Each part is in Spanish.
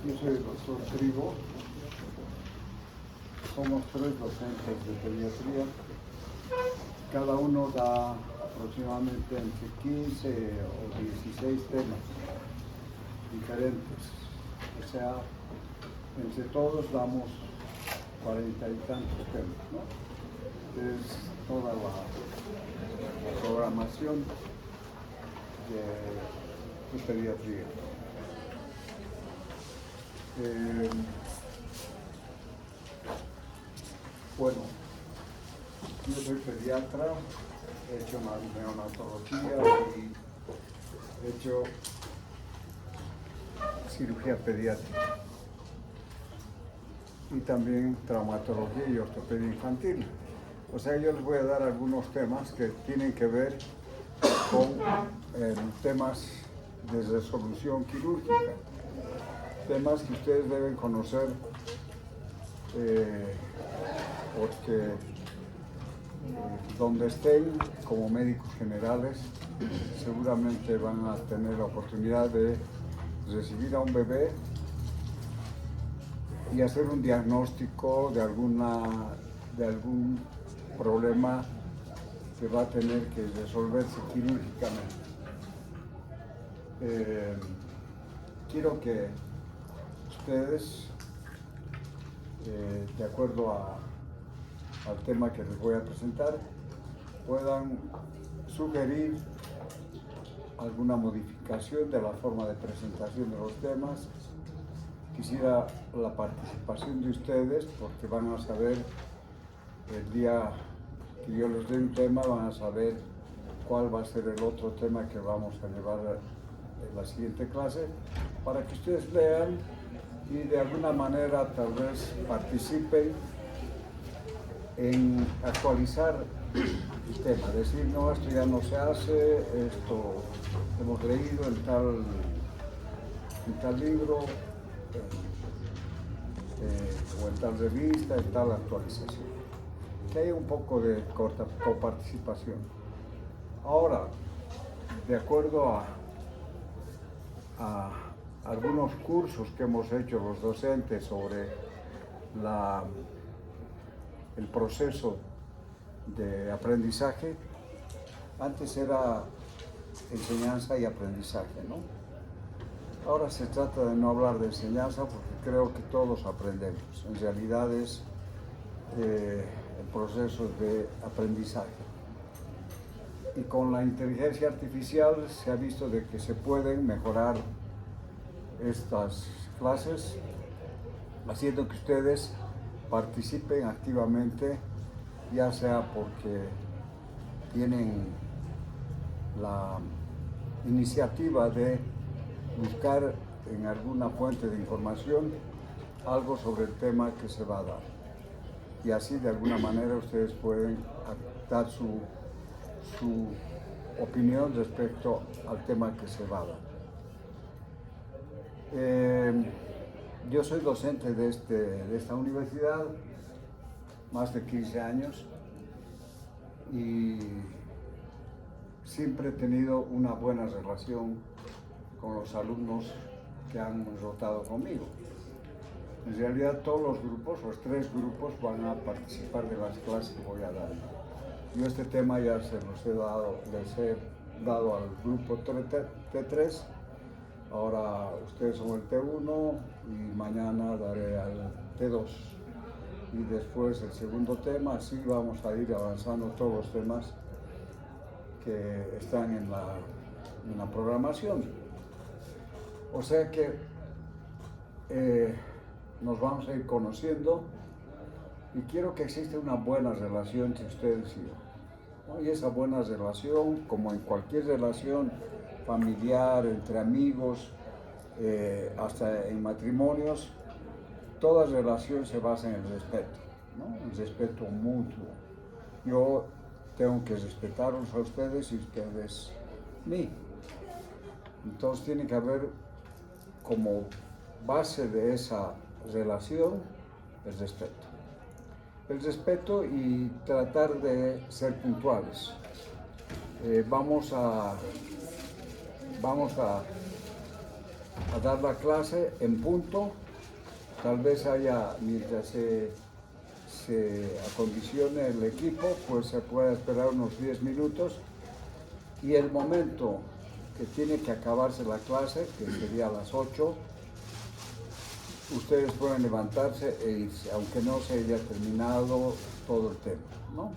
Yo soy el doctor Trigo. Somos 3 docentes de pediatría. Cada uno da aproximadamente entre 15 o 16 temas diferentes. O sea, entre todos damos 40 y tantos temas, ¿no? Es toda la programación de pediatría. Bueno, yo soy pediatra, he hecho neonatología y he hecho cirugía pediátrica y también traumatología y ortopedia infantil. O sea, yo les voy a dar algunos temas que tienen que ver con temas de resolución quirúrgica, temas que ustedes deben conocer porque donde estén como médicos generales seguramente van a tener la oportunidad de recibir a un bebé y hacer un diagnóstico de algún problema que va a tener que resolverse quirúrgicamente. Quiero que ustedes, de acuerdo al tema que les voy a presentar, puedan sugerir alguna modificación de la forma de presentación de los temas. Quisiera la participación de ustedes porque van a saber el día que yo les dé un tema, van a saber cuál va a ser el otro tema que vamos a llevar en la siguiente clase, para que ustedes lean y de alguna manera tal vez participen en actualizar el tema, decir, no, esto ya no se hace, esto hemos leído en tal libro, o en tal revista, en tal actualización. Que haya un poco de coparticipación. Ahora, de acuerdo a algunos cursos que hemos hecho los docentes sobre el proceso de aprendizaje, antes era enseñanza y aprendizaje, ¿no? Ahora se trata de no hablar de enseñanza porque creo que todos aprendemos. En realidad es el proceso de aprendizaje. Y con la inteligencia artificial se ha visto de que se pueden mejorar estas clases haciendo que ustedes participen activamente, ya sea porque tienen la iniciativa de buscar en alguna fuente de información algo sobre el tema que se va a dar. Y así de alguna manera ustedes pueden dar su opinión respecto al tema que se va a dar. Yo soy docente de esta universidad, más de 15 años, y siempre he tenido una buena relación con los alumnos que han rotado conmigo. En realidad todos los grupos, los 3 grupos, van a participar de las clases que voy a dar. Yo este tema ya les he dado al grupo T3, ahora ustedes son el T1 y mañana daré al T2. Y después el segundo tema, así vamos a ir avanzando todos los temas que están en la programación. O sea que nos vamos a ir conociendo y quiero que exista una buena relación entre ustedes y yo, ¿no? Y esa buena relación, como en cualquier relación familiar, entre amigos, hasta en matrimonios, toda relación se basa en el respeto, ¿no? El respeto mutuo. Yo tengo que respetarlos a ustedes y ustedes a mí. Entonces tiene que haber como base de esa relación el respeto. El respeto y tratar de ser puntuales. Vamos a a dar la clase en punto. Tal vez haya, mientras se acondicione el equipo, pues se pueda esperar unos 10 minutos. Y el momento que tiene que acabarse la clase, que sería a las 8, ustedes pueden levantarse e irse, aunque no se haya terminado todo el tema, ¿no?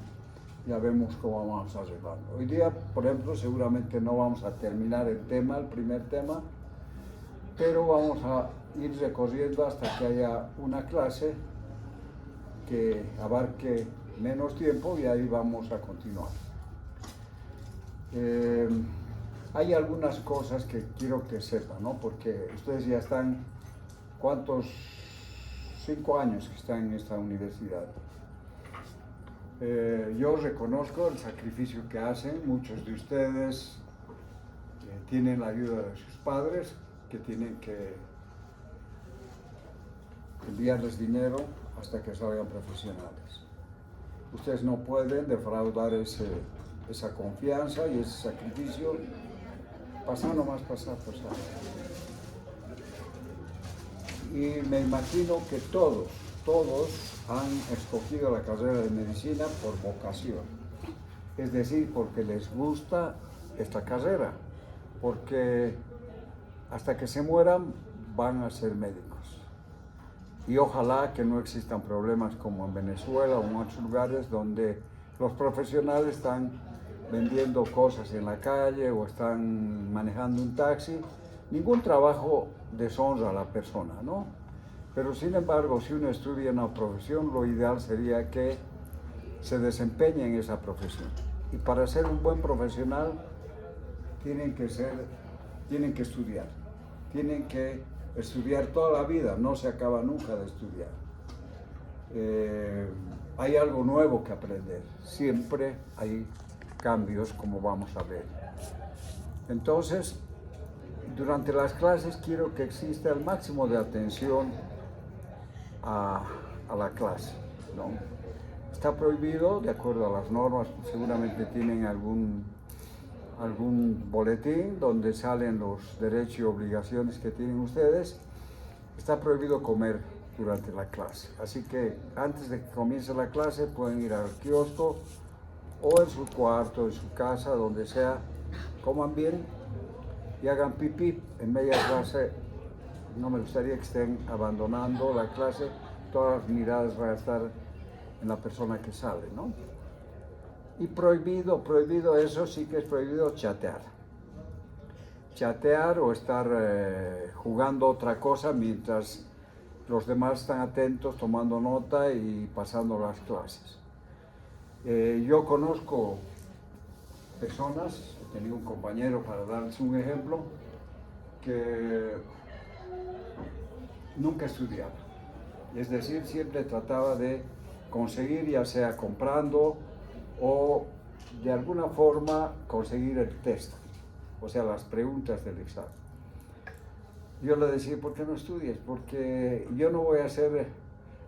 Ya vemos cómo vamos arreglando. Hoy día, por ejemplo, seguramente no vamos a terminar el primer tema, pero vamos a ir recorriendo hasta que haya una clase que abarque menos tiempo y ahí vamos a continuar. Hay algunas cosas que quiero que sepan, ¿no? Porque ustedes ya están, ¿cuántos? 5 años que están en esta universidad. Yo reconozco el sacrificio que hacen. Muchos de ustedes tienen la ayuda de sus padres, que tienen que enviarles dinero hasta que salgan profesionales. Ustedes no pueden defraudar esa confianza y ese sacrificio. Pasar. Y me imagino que todos han escogido la carrera de medicina por vocación, es decir, porque les gusta esta carrera, porque hasta que se mueran van a ser médicos. Y ojalá que no existan problemas como en Venezuela o en otros lugares donde los profesionales están vendiendo cosas en la calle o están manejando un taxi. Ningún trabajo deshonra a la persona, ¿no? Pero sin embargo, si uno estudia una profesión, lo ideal sería que se desempeñe en esa profesión. Y para ser un buen profesional tienen que estudiar. Tienen que estudiar toda la vida, no se acaba nunca de estudiar. Hay algo nuevo que aprender, siempre hay cambios, como vamos a ver. Entonces, durante las clases quiero que exista el máximo de atención a la clase, ¿no? Está prohibido, de acuerdo a las normas, seguramente tienen algún boletín donde salen los derechos y obligaciones que tienen ustedes. Está prohibido comer durante la clase, así que antes de que comience la clase pueden ir al kiosco o en su cuarto, en su casa, donde sea, coman bien y hagan pipí en media clase. No me gustaría que estén abandonando la clase, todas las miradas van a estar en la persona que sale, ¿no? Y prohibido, eso sí que es prohibido, chatear o estar jugando otra cosa mientras los demás están atentos, tomando nota y pasando las clases. Yo conozco personas, he tenido un compañero, para darles un ejemplo, que nunca estudiaba, es decir, siempre trataba de conseguir, ya sea comprando o de alguna forma conseguir el test, o sea, las preguntas del examen. Yo le decía, ¿por qué no estudias? Porque yo no voy a hacer,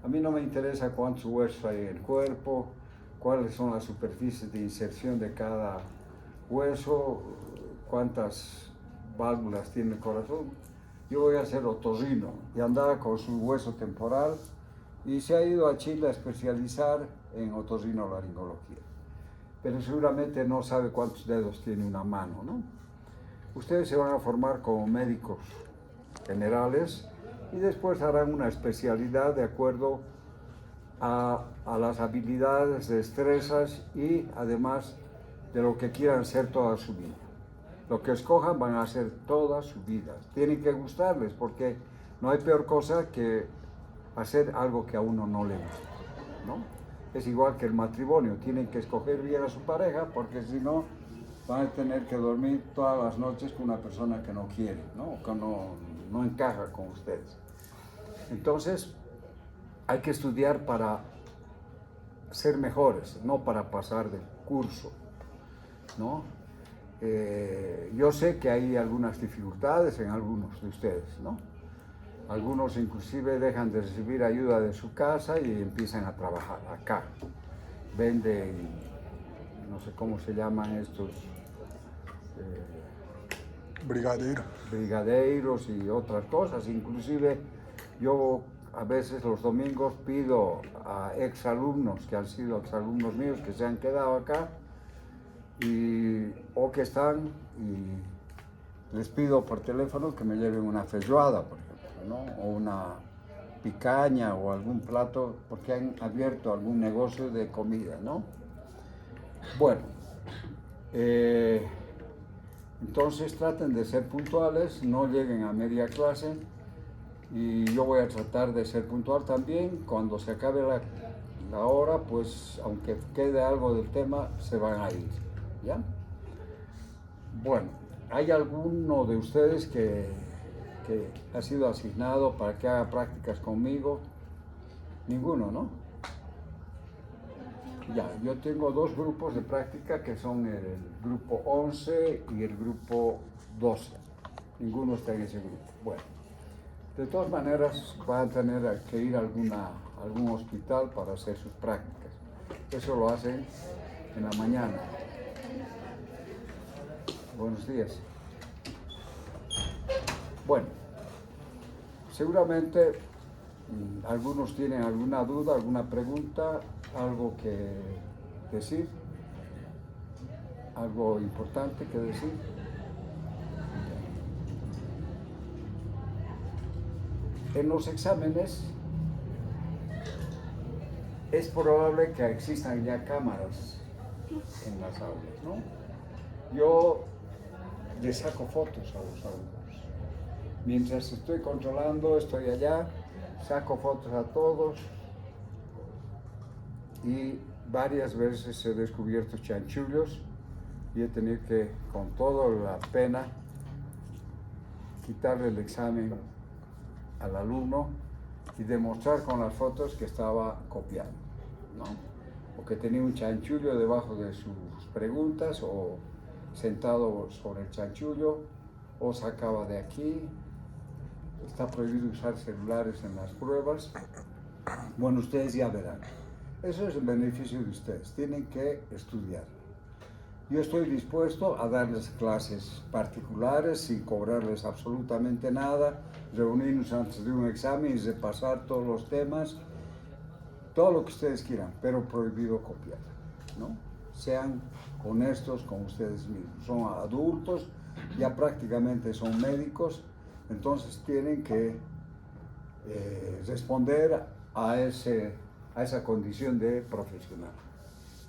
a mí no me interesa cuántos huesos hay en el cuerpo, cuáles son las superficies de inserción de cada hueso, cuántas válvulas tiene el corazón. Yo voy a ser otorrino, y andaba con su hueso temporal y se ha ido a Chile a especializar en otorrinolaringología. Pero seguramente no sabe cuántos dedos tiene una mano, ¿no? Ustedes se van a formar como médicos generales y después harán una especialidad de acuerdo a las habilidades, destrezas y además de lo que quieran ser toda su vida. Lo que escojan van a hacer toda su vida. Tienen que gustarles, porque no hay peor cosa que hacer algo que a uno no le gusta, ¿no? Es igual que el matrimonio, tienen que escoger bien a su pareja, porque si no van a tener que dormir todas las noches con una persona que no quiere, ¿no? Que no encaja con ustedes. Entonces, hay que estudiar para ser mejores, no para pasar de curso, ¿no? Yo sé que hay algunas dificultades en algunos de ustedes, ¿no? Algunos inclusive dejan de recibir ayuda de su casa y empiezan a trabajar acá. Venden, no sé cómo se llaman estos, brigadeiros y otras cosas. Inclusive yo a veces los domingos pido a exalumnos que han sido exalumnos míos que se han quedado acá o que están, y les pido por teléfono que me lleven una feijoada, por ejemplo, ¿no? O una picaña o algún plato, porque han abierto algún negocio de comida, ¿no? Bueno, entonces traten de ser puntuales, no lleguen a media clase, y yo voy a tratar de ser puntual también. Cuando se acabe la hora, pues aunque quede algo del tema, se van a ir, ¿ya? Bueno, ¿hay alguno de ustedes que ha sido asignado para que haga prácticas conmigo? Ninguno, ¿no? Ya, yo tengo dos grupos de práctica que son el grupo 11 y el grupo 12. Ninguno está en ese grupo. Bueno, de todas maneras van a tener que ir a algún hospital para hacer sus prácticas. Eso lo hacen en la mañana. Buenos días. Bueno, seguramente algunos tienen alguna duda, alguna pregunta, algo que decir, algo importante que decir. En los exámenes es probable que existan ya cámaras en las aulas, ¿no? Yo les saco fotos a los alumnos. Mientras estoy controlando, estoy allá, saco fotos a todos, y varias veces he descubierto chanchullos y he tenido que, con toda la pena, quitarle el examen al alumno y demostrar con las fotos que estaba copiando, ¿no? O que tenía un chanchullo debajo de sus preguntas, o sentado sobre el chanchullo, o sacaba de aquí. Está prohibido usar celulares en las pruebas. Bueno, ustedes ya verán. Eso es el beneficio de ustedes. Tienen que estudiar. Yo estoy dispuesto a darles clases particulares sin cobrarles absolutamente nada, reunirnos antes de un examen y repasar todos los temas, todo lo que ustedes quieran, pero prohibido copiar, ¿no? Sean honestos con ustedes mismos. Son adultos, ya prácticamente son médicos, entonces tienen que responder a esa condición de profesional.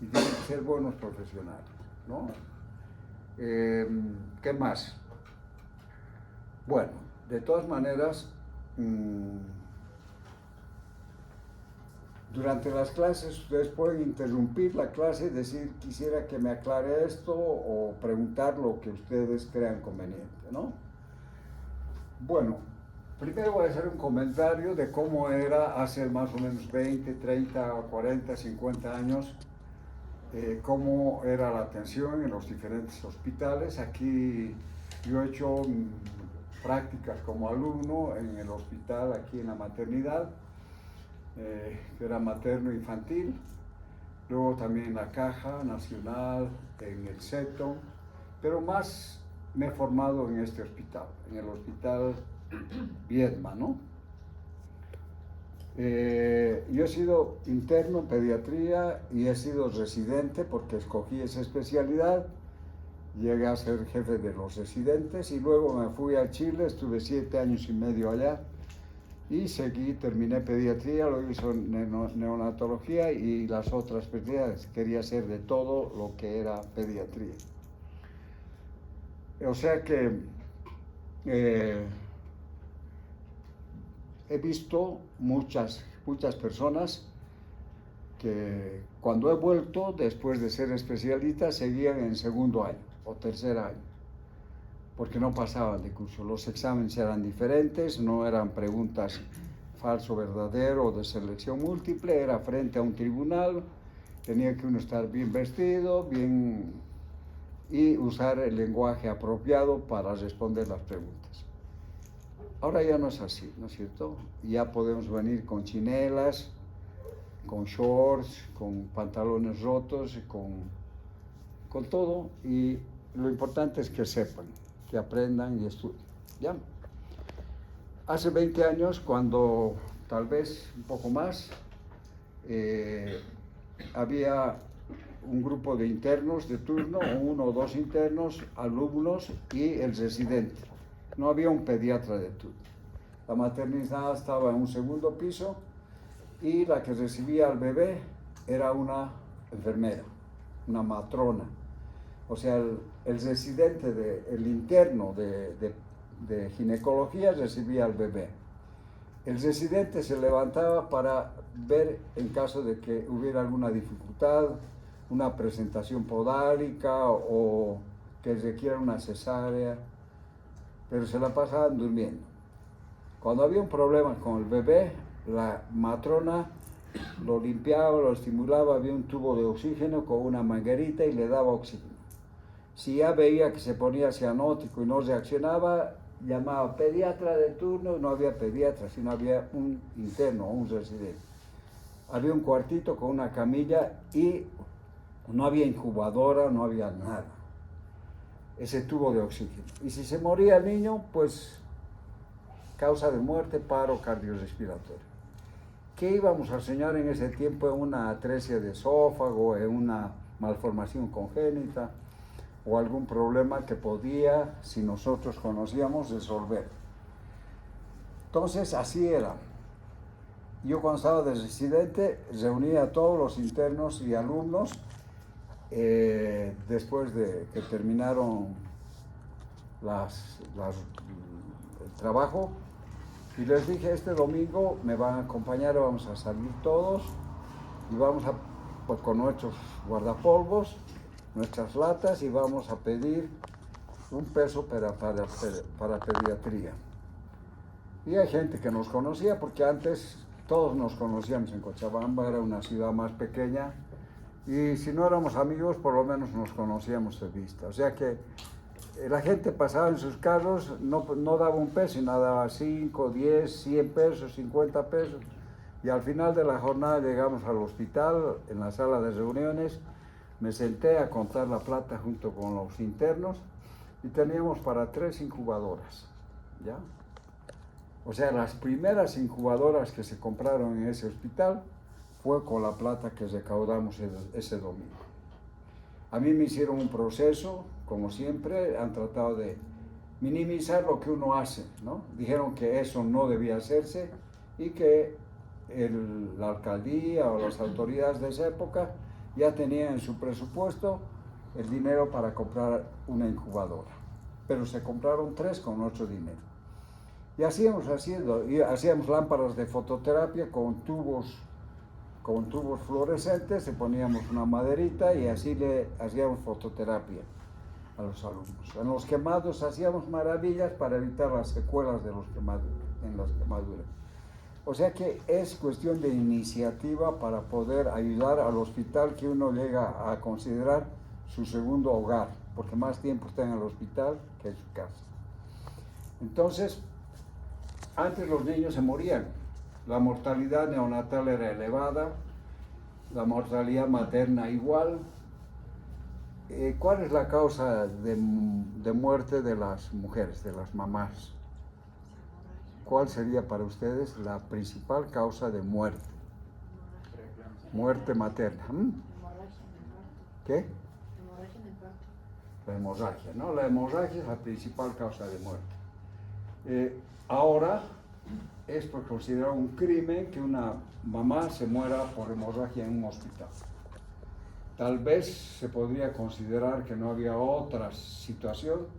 Y tienen que ser buenos profesionales, ¿no? ¿Qué más? Bueno, de todas maneras, durante las clases ustedes pueden interrumpir la clase y decir: quisiera que me aclare esto, o preguntar lo que ustedes crean conveniente, ¿no? Bueno, primero voy a hacer un comentario de cómo era hace más o menos 20, 30, 40, 50 años, cómo era la atención en los diferentes hospitales. Aquí yo he hecho prácticas como alumno en el hospital, aquí en la maternidad, que era materno-infantil, luego también en la Caja Nacional, en el CETO, pero más me he formado en este hospital, en el Hospital Viedma, ¿no? Yo he sido interno en pediatría y he sido residente porque escogí esa especialidad. Llegué a ser jefe de los residentes y luego me fui a Chile, estuve 7 años y medio allá y terminé pediatría, luego hice neonatología y las otras especialidades. Quería hacer de todo lo que era pediatría. O sea que he visto muchas personas que cuando he vuelto, después de ser especialista, seguían en segundo año o tercer año, porque no pasaban de curso. Los exámenes eran diferentes, no eran preguntas falso, verdadero o de selección múltiple, era frente a un tribunal, tenía que uno estar bien vestido, y usar el lenguaje apropiado para responder las preguntas. Ahora ya no es así, ¿no es cierto? Ya podemos venir con chinelas, con shorts, con pantalones rotos, con todo, y lo importante es que sepan. que aprendan y estudien. ¿Ya? Hace 20 años, cuando tal vez un poco más, había un grupo de internos de turno, uno o dos internos, alumnos y el residente. No había un pediatra de turno. La maternidad estaba en un segundo piso y la que recibía al bebé era una enfermera, una matrona. O sea, el residente, el interno de ginecología recibía al bebé. El residente se levantaba para ver en caso de que hubiera alguna dificultad, una presentación podálica o que requiera una cesárea, pero se la pasaban durmiendo. Cuando había un problema con el bebé, la matrona lo limpiaba, lo estimulaba, había un tubo de oxígeno con una manguerita y le daba oxígeno. Si ya veía que se ponía cianótico y no reaccionaba, llamaba pediatra de turno, no había pediatra, sino había un interno, un residente. Había un cuartito con una camilla y no había incubadora, no había nada. Ese tubo de oxígeno. Y si se moría el niño, pues causa de muerte, paro cardiorrespiratorio. ¿Qué íbamos a enseñar en ese tiempo? En una atresia de esófago, en una malformación congénita o algún problema que podía, si nosotros conocíamos, resolver. Entonces, así era. Yo cuando estaba de residente reunía a todos los internos y alumnos después de que terminaron el trabajo y les dije, este domingo me van a acompañar, vamos a salir todos y vamos a, pues, con nuestros guardapolvos, nuestras latas, y vamos a pedir un peso para pediatría. Y hay gente que nos conocía, porque antes todos nos conocíamos en Cochabamba, era una ciudad más pequeña, y si no éramos amigos, por lo menos nos conocíamos de vista. O sea que la gente pasaba en sus carros, no daba un peso, sino daba 5, 10, 100 pesos, 50 pesos. Y al final de la jornada llegamos al hospital, en la sala de reuniones, me senté a contar la plata junto con los internos y teníamos para 3 incubadoras, ¿ya? O sea, las primeras incubadoras que se compraron en ese hospital fue con la plata que recaudamos ese domingo. A mí me hicieron un proceso, como siempre, han tratado de minimizar lo que uno hace, ¿no? Dijeron que eso no debía hacerse y que la alcaldía o las autoridades de esa época ya tenían en su presupuesto el dinero para comprar una incubadora. Pero se compraron 3 con nuestro dinero. Y hacíamos lámparas de fototerapia con tubos fluorescentes, le poníamos una maderita y así le hacíamos fototerapia a los alumnos. En los quemados hacíamos maravillas para evitar las secuelas de en las quemaduras. O sea que es cuestión de iniciativa para poder ayudar al hospital que uno llega a considerar su segundo hogar, porque más tiempo está en el hospital que en su casa. Entonces, antes los niños se morían, la mortalidad neonatal era elevada, la mortalidad materna igual. ¿Cuál es la causa de muerte de las mujeres, de las mamás? ¿Cuál sería para ustedes la principal causa de muerte? Muerte materna. ¿Qué? La hemorragia, ¿no? La hemorragia es la principal causa de muerte. Ahora es considerado un crimen que una mamá se muera por hemorragia en un hospital. Tal vez se podría considerar que no había otra situación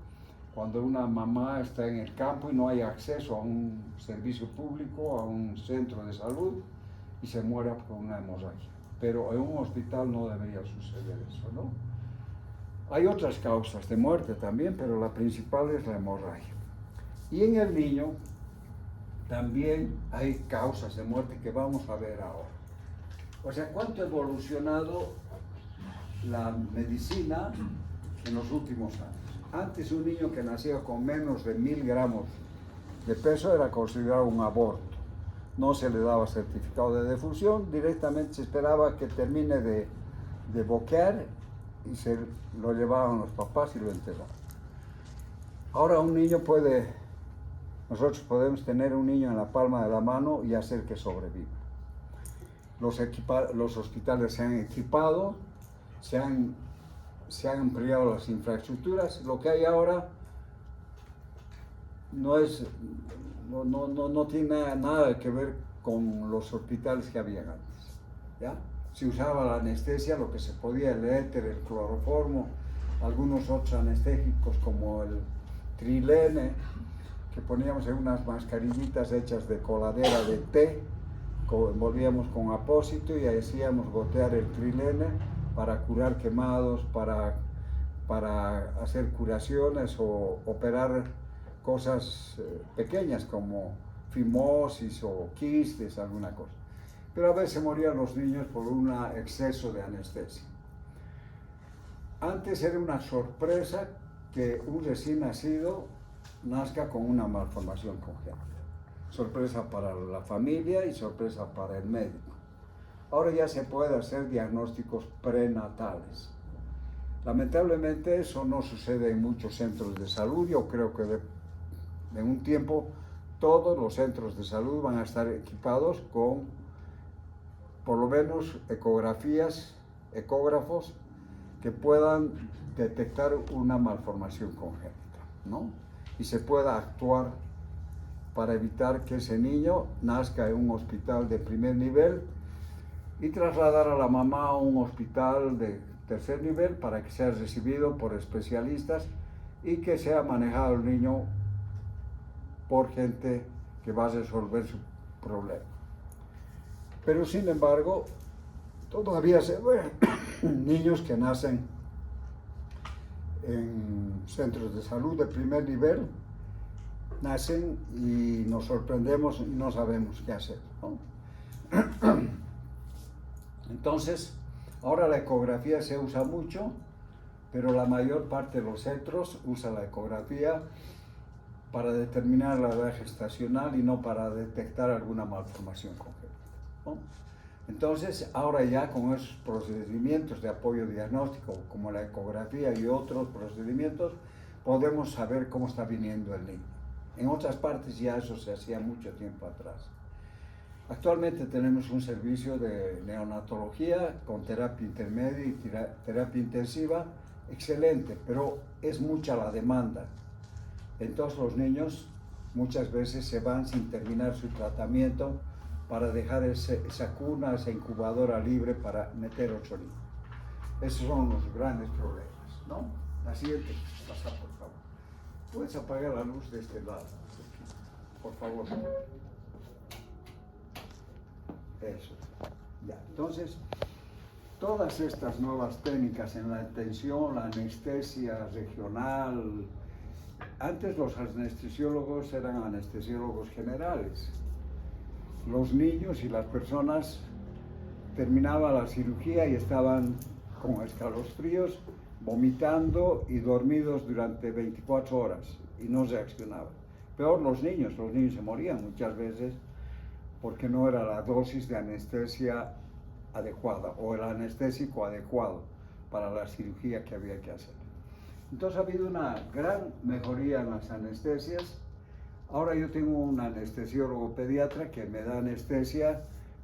cuando una mamá está en el campo y no hay acceso a un servicio público, a un centro de salud, y se muera por una hemorragia. Pero en un hospital no debería suceder eso, ¿no? Hay otras causas de muerte también, pero la principal es la hemorragia. Y en el niño también hay causas de muerte que vamos a ver ahora. O sea, ¿cuánto ha evolucionado la medicina en los últimos años? Antes un niño que nacía con menos de 1000 gramos de peso era considerado un aborto. No se le daba certificado de defunción, directamente se esperaba que termine de boquear y se lo llevaban los papás y lo enterraban. Ahora nosotros podemos tener un niño en la palma de la mano y hacer que sobreviva. Los hospitales se han equipado, se han ampliado las infraestructuras. Lo que hay ahora no tiene nada que ver con los hospitales que habían antes, ¿ya? Se usaba la anestesia, lo que se podía, el éter, el cloroformo, algunos otros anestésicos como el trilene, que poníamos en unas mascarillitas hechas de coladera de té, envolvíamos con apósito y hacíamos gotear el trilene para curar quemados, para hacer curaciones o operar cosas pequeñas como fimosis o quistes, alguna cosa. Pero a veces morían los niños por un exceso de anestesia. Antes era una sorpresa que un recién nacido nazca con una malformación congénita. Sorpresa para la familia y sorpresa para el médico. Ahora ya se puede hacer diagnósticos prenatales. Lamentablemente eso no sucede en muchos centros de salud. Yo creo que en un tiempo todos los centros de salud van a estar equipados con por lo menos ecógrafos que puedan detectar una malformación congénita, ¿no? Y se pueda actuar para evitar que ese niño nazca en un hospital de primer nivel y trasladar a la mamá a un hospital de tercer nivel para que sea recibido por especialistas y que sea manejado el niño por gente que va a resolver su problema. Pero sin embargo, todavía se ven niños que nacen en centros de salud de primer nivel, nacen y nos sorprendemos y no sabemos qué hacer, ¿no? Entonces, ahora la ecografía se usa mucho, pero la mayor parte de los centros usa la ecografía para determinar la edad gestacional y no para detectar alguna malformación congénita, ¿no? Entonces, ahora ya con esos procedimientos de apoyo diagnóstico, como la ecografía y otros procedimientos, podemos saber cómo está viniendo el niño. En otras partes ya eso se hacía mucho tiempo atrás. Actualmente tenemos un servicio de neonatología con terapia intermedia y terapia intensiva excelente, pero es mucha la demanda. Entonces los niños muchas veces se van sin terminar su tratamiento para dejar esa cuna, esa incubadora libre para meter otro niño. Esos son los grandes problemas, ¿no? La siguiente, pasa por favor. Puedes apagar la luz de este lado, por favor. Eso. Ya. Entonces, todas estas nuevas técnicas en la atención, la anestesia regional. Antes los anestesiólogos eran anestesiólogos generales. Los niños y las personas terminaban la cirugía y estaban con escalofríos, vomitando y dormidos durante 24 horas y no reaccionaban. Peor los niños se morían muchas veces porque no era la dosis de anestesia adecuada o el anestésico adecuado para la cirugía que había que hacer. Entonces ha habido una gran mejoría en las anestesias. Ahora yo tengo un anestesiólogo pediatra que me da anestesia,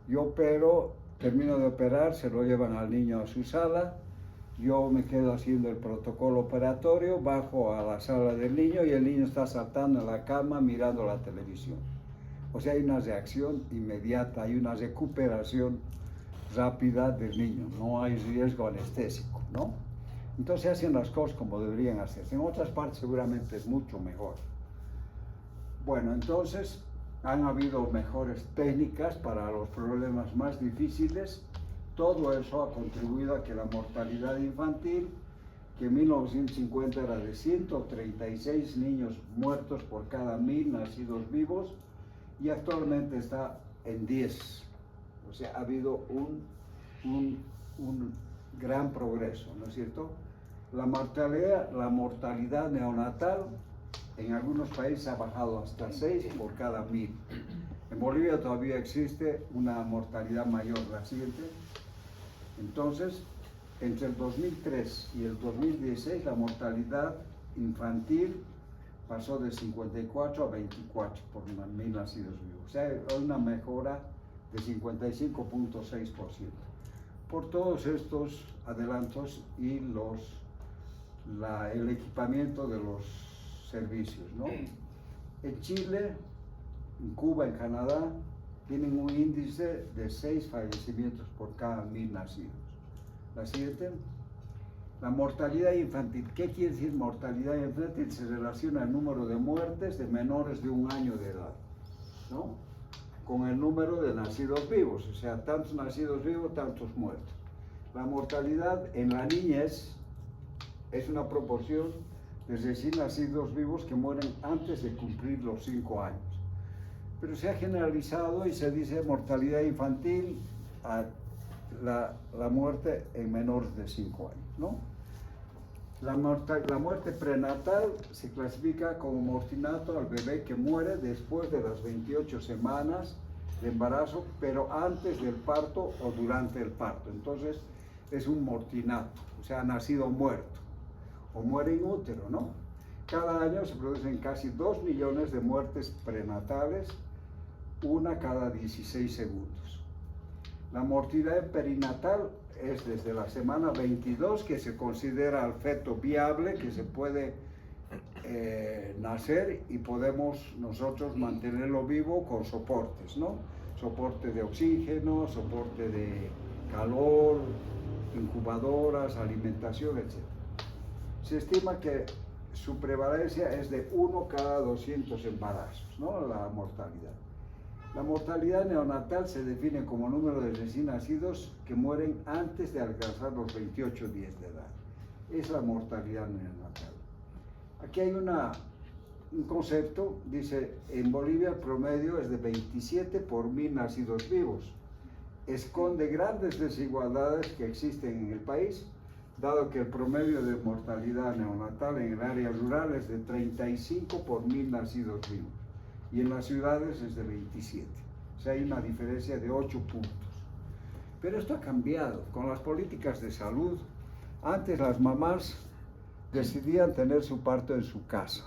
yo opero, termino de operar, se lo llevan al niño a su sala, yo me quedo haciendo el protocolo operatorio, bajo a la sala del niño y el niño está saltando en la cama mirando la televisión. O sea, hay una reacción inmediata, hay una recuperación rápida del niño, no hay riesgo anestésico, ¿no? Entonces se hacen las cosas como deberían hacerse. En otras partes seguramente es mucho mejor. Bueno, entonces han habido mejores técnicas para los problemas más difíciles. Todo eso ha contribuido a que la mortalidad infantil, que en 1950 era de 136 niños muertos por cada 1000 nacidos vivos, y actualmente está en 10. O sea, ha habido un gran progreso, ¿no es cierto? La mortalidad neonatal en algunos países ha bajado hasta 6 por cada 1000. En Bolivia todavía existe una mortalidad mayor. La siguiente. Entonces, entre el 2003 y el 2016 la mortalidad infantil pasó de 54 a 24 por 1.000 nacidos vivos. O sea, hay una mejora de 55.6%. Por todos estos adelantos y el equipamiento de los servicios, ¿no? En Chile, en Cuba, en Canadá, tienen un índice de 6 fallecimientos por cada 1.000 nacidos. La siguiente, la mortalidad infantil. ¿Qué quiere decir mortalidad infantil? Se relaciona el número de muertes de menores de 1 año de edad, ¿no? Con el número de nacidos vivos, o sea, tantos nacidos vivos, tantos muertos. La mortalidad en la niñez es una proporción de recién nacidos vivos que mueren antes de cumplir los 5 años. Pero se ha generalizado y se dice mortalidad infantil a la muerte en menores de 5 años, ¿no? La muerte prenatal se clasifica como mortinato al bebé que muere después de las 28 semanas de embarazo, pero antes del parto o durante el parto. Entonces es un mortinato, o sea, ha nacido muerto o muere in útero, ¿no? Cada año se producen casi 2 millones de muertes prenatales, una cada 16 segundos. La mortalidad perinatal es desde la semana 22, que se considera al feto viable, que se puede nacer y podemos nosotros mantenerlo vivo con soportes, ¿no? Soporte de oxígeno, soporte de calor, incubadoras, alimentación, etc. Se estima que su prevalencia es de 1 cada 200 embarazos, ¿no? La mortalidad. La mortalidad neonatal se define como número de recién nacidos que mueren antes de alcanzar los 28 días de edad. Es la mortalidad neonatal. Aquí hay un concepto, dice, en Bolivia el promedio es de 27 por 1.000 nacidos vivos. Esconde grandes desigualdades que existen en el país, dado que el promedio de mortalidad neonatal en el área rural es de 35 por 1.000 nacidos vivos. Y en las ciudades es de 27. O sea, hay una diferencia de 8 puntos. Pero esto ha cambiado con las políticas de salud. Antes las mamás decidían tener su parto en su casa.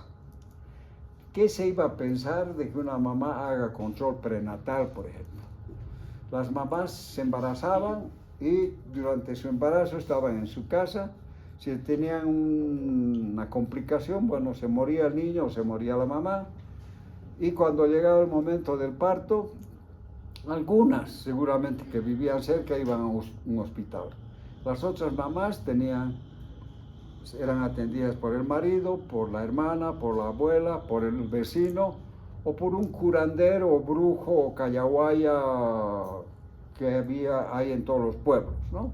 ¿Qué se iba a pensar de que una mamá haga control prenatal, por ejemplo? Las mamás se embarazaban y durante su embarazo estaban en su casa. Si tenían una complicación, bueno, se moría el niño o se moría la mamá. Y cuando llegaba el momento del parto, algunas seguramente que vivían cerca iban a un hospital. Las otras mamás eran atendidas por el marido, por la hermana, por la abuela, por el vecino o por un curandero o brujo o callahuaya que hay en todos los pueblos, ¿no?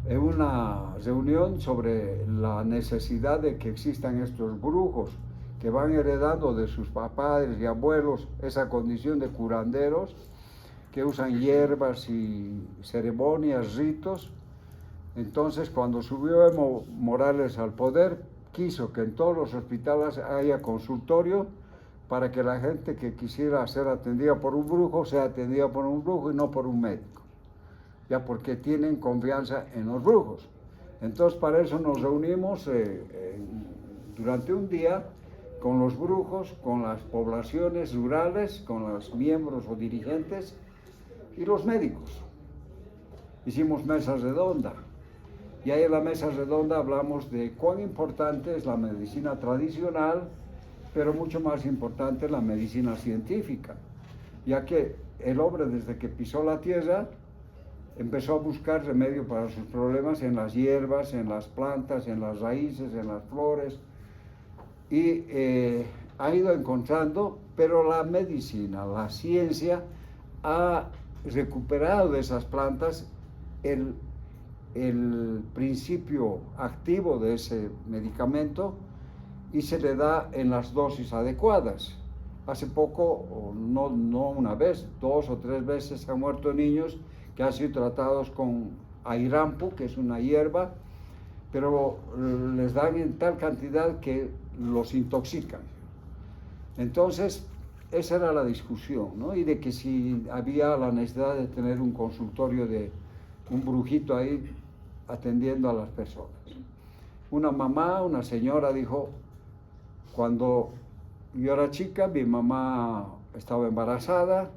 En una reunión sobre la necesidad de que existan estos brujos que van heredando de sus padres y abuelos esa condición de curanderos que usan hierbas y ceremonias, ritos. Entonces, cuando subió Evo Morales al poder, quiso que en todos los hospitales haya consultorio para que la gente que quisiera ser atendida por un brujo sea atendida por un brujo y no por un médico, ya porque tienen confianza en los brujos. Entonces, para eso nos reunimos durante un día con los brujos, con las poblaciones rurales, con los miembros o dirigentes y los médicos. Hicimos mesas redondas y ahí en la mesa redonda hablamos de cuán importante es la medicina tradicional, pero mucho más importante la medicina científica, ya que el hombre desde que pisó la tierra empezó a buscar remedio para sus problemas en las hierbas, en las plantas, en las raíces, en las flores, y ha ido encontrando, pero la medicina, la ciencia ha recuperado de esas plantas el principio activo de ese medicamento y se le da en las dosis adecuadas. Hace poco, no una vez, 2 o 3 veces han muerto niños que han sido tratados con airampu, que es una hierba, pero les dan en tal cantidad que los intoxican. Entonces, esa era la discusión, ¿no? Y de que si había la necesidad de tener un consultorio de un brujito ahí atendiendo a las personas. Una mamá, una señora dijo, Cuando yo era chica, mi mamá estaba embarazada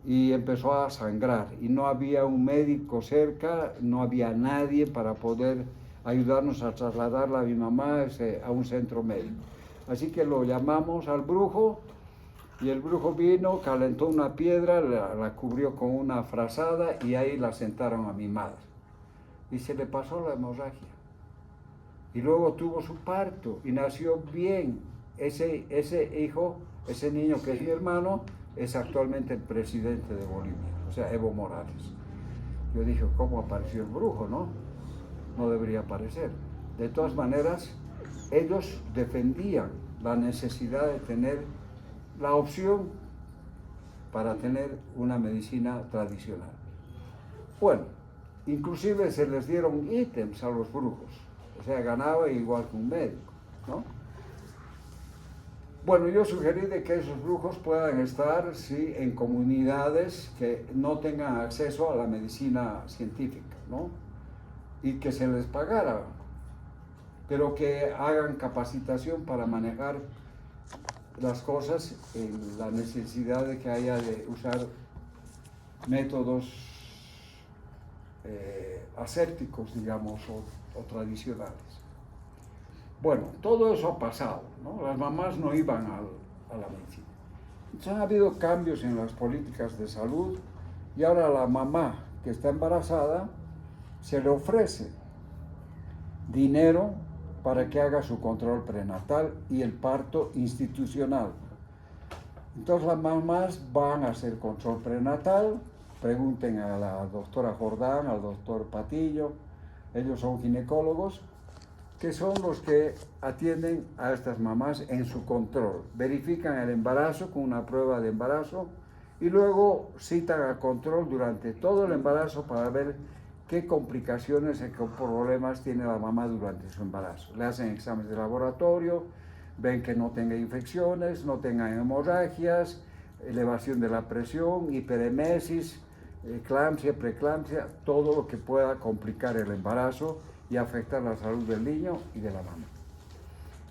y empezó a sangrar y no había un médico cerca, no había nadie para poder ayudarnos a trasladarla a mi mamá a un centro médico. Así que lo llamamos al brujo y el brujo vino, calentó una piedra, la cubrió con una frazada y ahí la sentaron a mi madre. Y se le pasó la hemorragia. Y luego tuvo su parto y nació bien. Ese hijo, ese niño que es mi hermano, es actualmente el presidente de Bolivia, o sea, Evo Morales. Yo dije, ¿cómo apareció el brujo, no? No debería aparecer. De todas maneras, ellos defendían la necesidad de tener la opción para tener una medicina tradicional. Bueno, inclusive se les dieron ítems a los brujos, o sea, ganaba igual que un médico, ¿no? Bueno, yo sugerí de que esos brujos puedan estar, sí, en comunidades que no tengan acceso a la medicina científica, ¿no? Y que se les pagara, pero que hagan capacitación para manejar las cosas en la necesidad de que haya de usar métodos asépticos, digamos, o tradicionales. Bueno, todo eso ha pasado, ¿no? Las mamás no iban a la medicina. Entonces ha habido cambios en las políticas de salud y ahora la mamá que está embarazada se le ofrece dinero para que haga su control prenatal y el parto institucional. Entonces las mamás van a hacer control prenatal, pregunten a la doctora Jordán, al doctor Patillo, ellos son ginecólogos, que son los que atienden a estas mamás en su control. Verifican el embarazo con una prueba de embarazo y luego citan a control durante todo el embarazo para ver qué complicaciones y qué problemas tiene la mamá durante su embarazo. Le hacen exámenes de laboratorio, ven que no tenga infecciones, no tenga hemorragias, elevación de la presión, hiperemesis, eclampsia, preeclampsia, todo lo que pueda complicar el embarazo y afectar la salud del niño y de la mamá.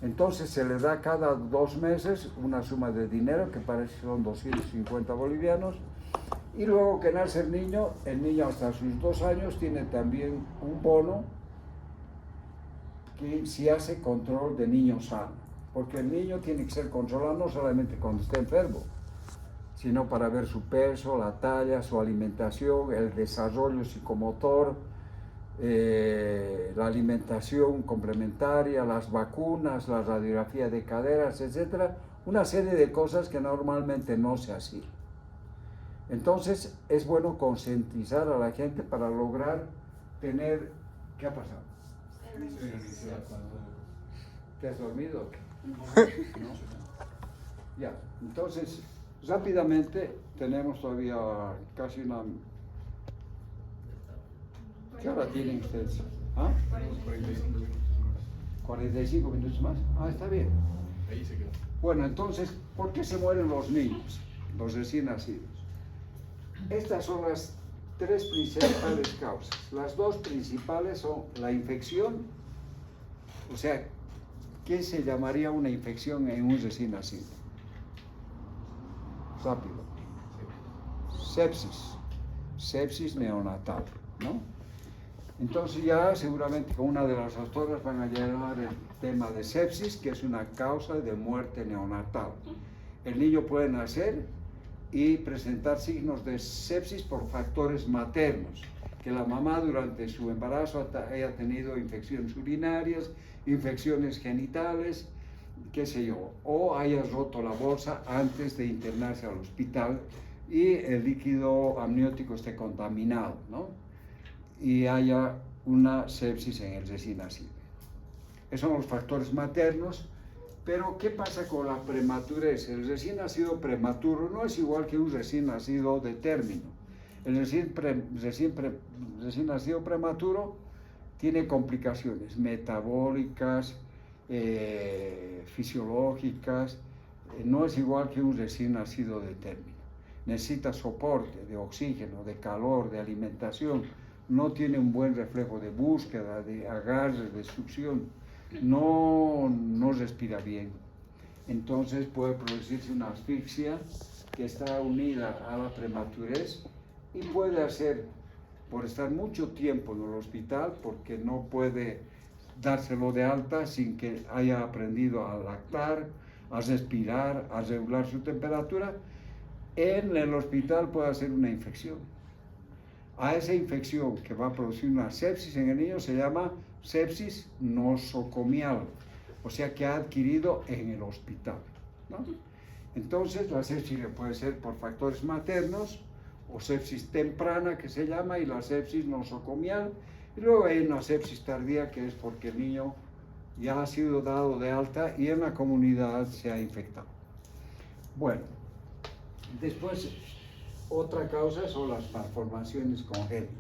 Entonces se le da cada 2 meses una suma de dinero que parece que son 250 bolivianos y luego que nace el niño hasta sus 2 años tiene también un bono que si hace control de niño sano, porque el niño tiene que ser controlado no solamente cuando esté enfermo, sino para ver su peso, la talla, su alimentación, el desarrollo psicomotor, la alimentación complementaria, las vacunas, la radiografía de caderas, etcétera, una serie de cosas que normalmente no se hacían. Entonces es bueno concientizar a la gente para lograr tener... ¿Qué ha pasado? ¿Te has dormido? ¿No? Ya, entonces rápidamente tenemos todavía casi una... ¿Qué hora tienen ustedes? ¿Ah? 45 minutos más. Ah, está bien. Ahí se quedó. Bueno, entonces, ¿por qué se mueren los niños, los recién nacidos? Estas son las 3 principales causas. Las 2 principales son la infección, o sea, ¿qué se llamaría una infección en un recién nacido? Rápido. Sepsis neonatal, ¿no? Entonces ya seguramente con una de las doctoras van a llevar el tema de sepsis, que es una causa de muerte neonatal. El niño puede nacer y presentar signos de sepsis por factores maternos, que la mamá durante su embarazo haya tenido infecciones urinarias, infecciones genitales, qué sé yo, o haya roto la bolsa antes de internarse al hospital y el líquido amniótico esté contaminado, ¿no? Y haya una sepsis en el recién nacido. Esos son los factores maternos, pero ¿qué pasa con la prematurez? El recién nacido prematuro no es igual que un recién nacido de término. El recién nacido prematuro tiene complicaciones metabólicas, fisiológicas, no es igual que un recién nacido de término. Necesita soporte de oxígeno, de calor, de alimentación, no tiene un buen reflejo de búsqueda, de agarre, de succión, no respira bien. entonces puede producirse una asfixia que está unida a la prematurez y puede hacer, por estar mucho tiempo en el hospital, porque no puede dárselo de alta sin que haya aprendido a lactar, a respirar, a regular su temperatura, en el hospital puede hacer una infección. A esa infección que va a producir una sepsis en el niño se llama sepsis nosocomial, o sea que ha adquirido en el hospital, ¿no? Entonces la sepsis puede ser por factores maternos o sepsis temprana que se llama, y la sepsis nosocomial, y luego hay una sepsis tardía que es porque el niño ya ha sido dado de alta y en la comunidad se ha infectado. Bueno, después otra causa son las malformaciones congénitas.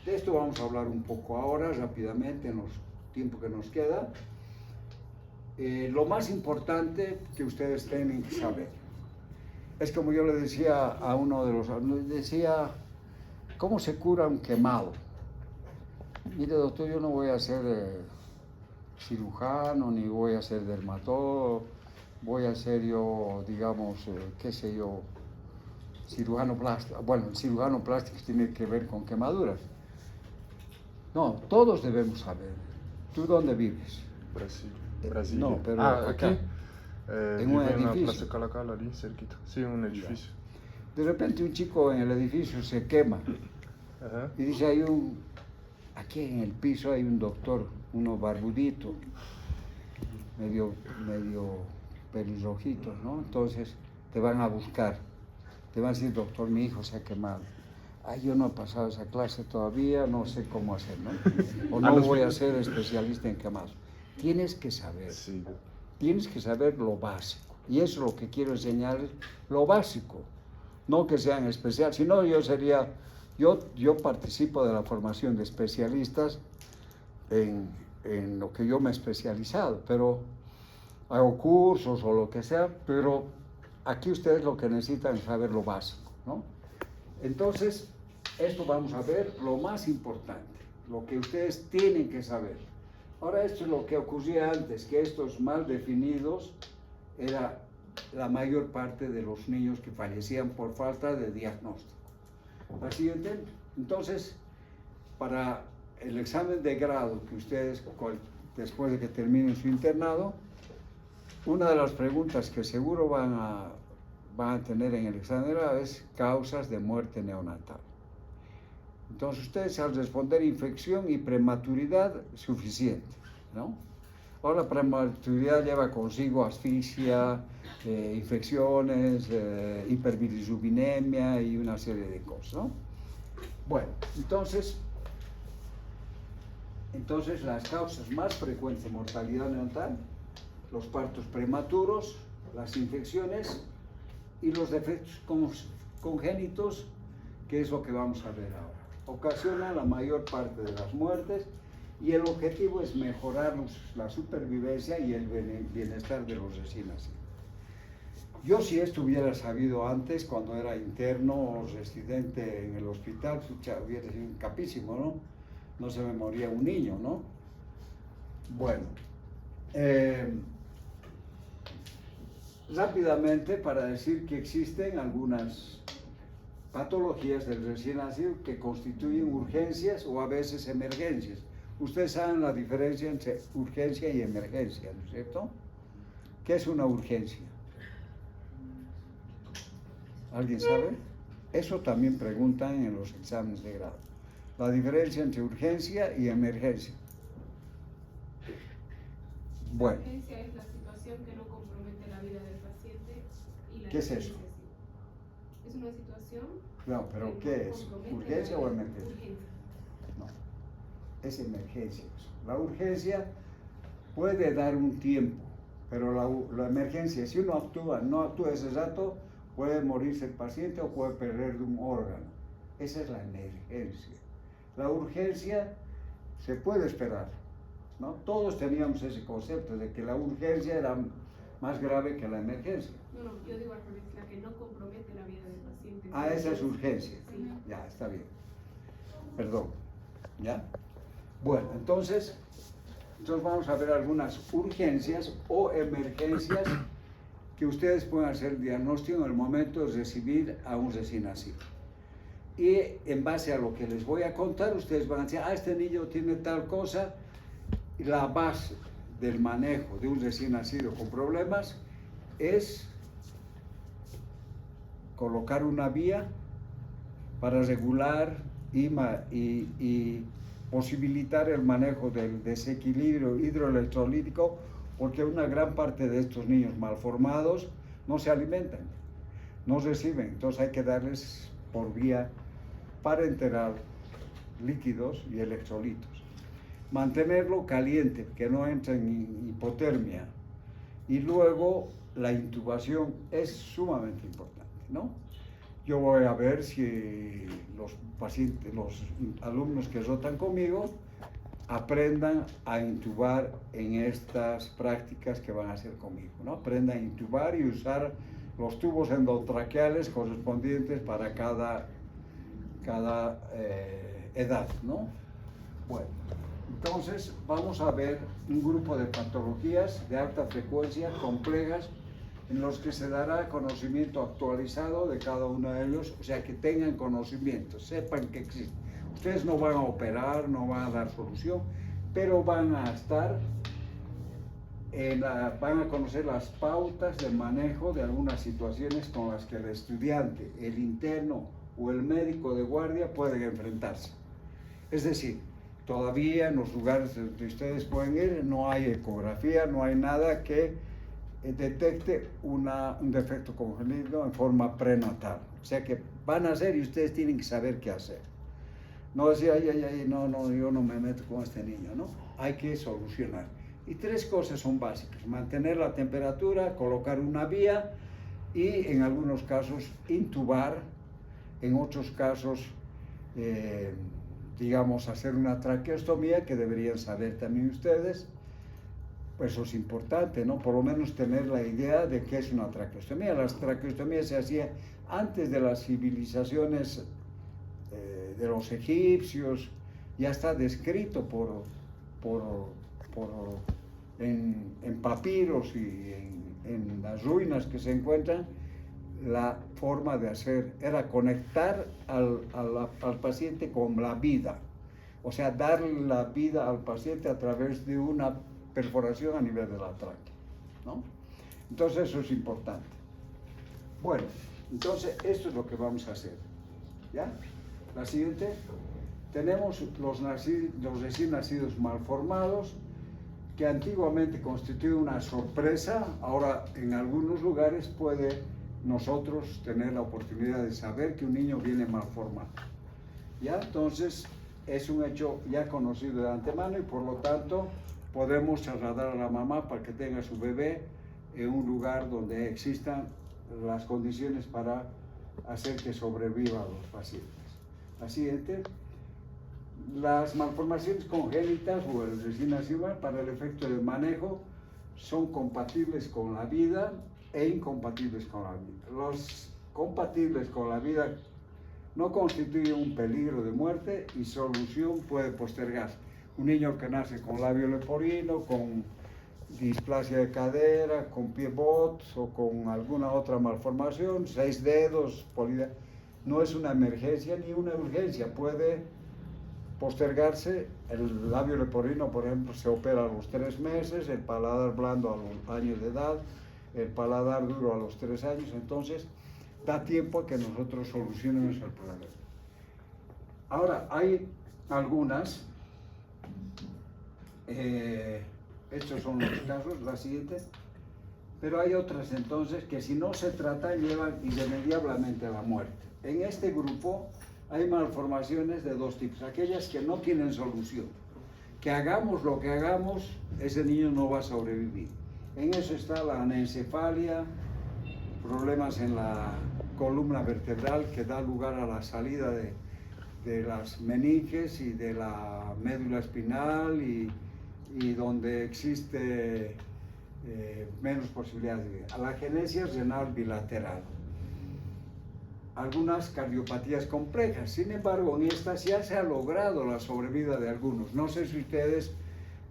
De esto vamos a hablar un poco ahora, rápidamente, en los tiempos que nos queda. Lo más importante que ustedes tienen que saber es, como yo le decía a uno de los alumnos, decía, ¿cómo se cura un quemado? Mire, doctor, yo no voy a ser cirujano, ni voy a ser dermatólogo, voy a ser yo, digamos, qué sé yo, cirujano plástico. Bueno, el cirujano plástico tiene que ver con quemaduras. No, todos debemos saber. ¿Tú dónde vives? Brasil. No, pero aquí. acá. En un Vivo en la edificio. Plaza Calacal, allí cerquita. Sí, en un edificio. De repente un chico en el edificio se quema. Ajá. Y dice, aquí en el piso hay un doctor, uno barbudito, medio pelirrojito, ¿no? Entonces te van a buscar, te van a decir, doctor, mi hijo se ha quemado. Ay, yo no he pasado esa clase todavía, no sé cómo hacer, ¿no? O no voy a ser especialista en quemados. Tienes que saber, Sí. tienes que saber lo básico. Y eso es lo que quiero enseñarles, lo básico. No que sean especiales, sino yo participo de la formación de especialistas en lo que yo me he especializado, pero hago cursos o lo que sea, pero aquí ustedes lo que necesitan es saber lo básico, ¿no? Entonces, esto vamos a ver lo más importante, lo que ustedes tienen que saber. Ahora, esto es lo que ocurría antes, que estos mal definidos era la mayor parte de los niños que fallecían por falta de diagnóstico. ¿Así entienden? Entonces, para el examen de grado que ustedes, después de que terminen su internado, una de las preguntas que seguro van a tener en el examen de grado es causas de muerte neonatal. Entonces, ustedes al responder infección y prematuridad, suficiente, ¿no? Ahora, la prematuridad lleva consigo asfixia, infecciones, hiperbilirubinemia y una serie de cosas, ¿no? Bueno, entonces las causas más frecuentes de mortalidad neonatal, los partos prematuros, las infecciones y los defectos congénitos, que es lo que vamos a ver ahora. Ocasionan la mayor parte de las muertes y el objetivo es mejorar la supervivencia y el bienestar de los recién nacidos. Yo, si esto hubiera sabido antes, cuando era interno o residente en el hospital, hubiera sido capísimo, ¿no? No se me moría un niño, ¿no? Bueno, rápidamente, para decir que existen algunas patologías del recién nacido que constituyen urgencias o a veces emergencias. Ustedes saben la diferencia entre urgencia y emergencia, ¿no es cierto? ¿Qué es una urgencia? ¿Alguien sabe? Eso también preguntan en los exámenes de grado. La diferencia entre urgencia y emergencia. Bueno. La urgencia es la situación que no compromete la vida del paciente y la ¿Qué es eso? Es una situación. No, pero que ¿qué no es? compromete ¿Urgencia la o vida. emergencia? Urgencia. No, es emergencia. La urgencia puede dar un tiempo, pero la emergencia, si uno no actúa ese rato, puede morirse el paciente o puede perder un órgano. Esa es la emergencia. La urgencia se puede esperar, ¿no? Todos teníamos ese concepto de que la urgencia era más grave que la emergencia. No, yo digo al revés, la que no compromete la vida del paciente. Ah, esa es urgencia. Sí. Ya, está bien. Perdón. ¿Ya? Bueno, entonces vamos a ver algunas urgencias o emergencias que ustedes puedan hacer el diagnóstico en el momento de recibir a un recién nacido. Y en base a lo que les voy a contar, ustedes van a decir, este niño tiene tal cosa. Y la base del manejo de un recién nacido con problemas es colocar una vía para regular y posibilitar el manejo del desequilibrio hidroelectrolítico, porque una gran parte de estos niños malformados no se alimentan, no reciben, entonces hay que darles por vía parenteral líquidos y electrolitos. Mantenerlo caliente, que no entre en hipotermia, y luego la intubación es sumamente importante, ¿no? Yo voy a ver si los pacientes, los alumnos que rotan conmigo aprendan a intubar en estas prácticas que van a hacer conmigo, ¿no? Aprendan a intubar y usar los tubos endotraqueales correspondientes para cada edad, ¿no? Bueno, entonces vamos a ver un grupo de patologías de alta frecuencia, complejas, en los que se dará conocimiento actualizado de cada uno de ellos, o sea, que tengan conocimiento, sepan que existen. Ustedes no van a operar, no van a dar solución, pero van a estar, van a conocer las pautas de manejo de algunas situaciones con las que el estudiante, el interno o el médico de guardia pueden enfrentarse. Es decir, todavía en los lugares donde ustedes pueden ir no hay ecografía, no hay nada que detecte un defecto congénito en forma prenatal. O sea que van a hacer y ustedes tienen que saber qué hacer. No decir, no, yo no me meto con este niño, ¿no? Hay que solucionar. Y tres cosas son básicas: mantener la temperatura, colocar una vía y en algunos casos intubar, en otros casos, digamos, hacer una traqueostomía, que deberían saber también ustedes. Pues eso es importante, ¿no? Por lo menos tener la idea de qué es una traqueostomía. Las traqueostomías se hacían antes de las civilizaciones de los egipcios, ya está descrito en papiros y en las ruinas que se encuentran. La forma de hacer era conectar al paciente con la vida, o sea, darle la vida al paciente a través de una perforación a nivel de la tráquea, ¿no? Entonces eso es importante. Bueno, entonces esto es lo que vamos a hacer, ¿ya? La siguiente, tenemos los recién nacidos malformados, que antiguamente constituía una sorpresa. Ahora en algunos lugares puede nosotros tener la oportunidad de saber que un niño viene malformado, ¿ya? Entonces es un hecho ya conocido de antemano y por lo tanto podemos trasladar a la mamá para que tenga su bebé en un lugar donde existan las condiciones para hacer que sobrevivan los pacientes. La siguiente, las malformaciones congénitas o el recién nacido para el efecto de manejo son compatibles con la vida e incompatibles con la vida. Los compatibles con la vida no constituyen un peligro de muerte y solución puede postergarse. Un niño que nace con labio leporino, con displasia de cadera, con pie bot o con alguna otra malformación, 6 dedos, no es una emergencia ni una urgencia, puede postergarse. El labio leporino, por ejemplo, se opera a los 3 meses, el paladar blando a los años de edad, el paladar duro a los 3 años, entonces da tiempo a que nosotros solucionemos el problema. Ahora, hay algunas, estos son los casos, la siguiente, pero hay otras entonces que si no se tratan llevan irremediablemente a la muerte. En este grupo hay malformaciones de dos tipos: aquellas que no tienen solución, que hagamos lo que hagamos, ese niño no va a sobrevivir. En eso está la anencefalia, problemas en la columna vertebral que da lugar a la salida de las meninges y de la médula espinal y donde existe menos posibilidades de vida. A la agenesia renal bilateral. Algunas cardiopatías complejas, sin embargo, en estas ya se ha logrado la sobrevida de algunos. No sé si ustedes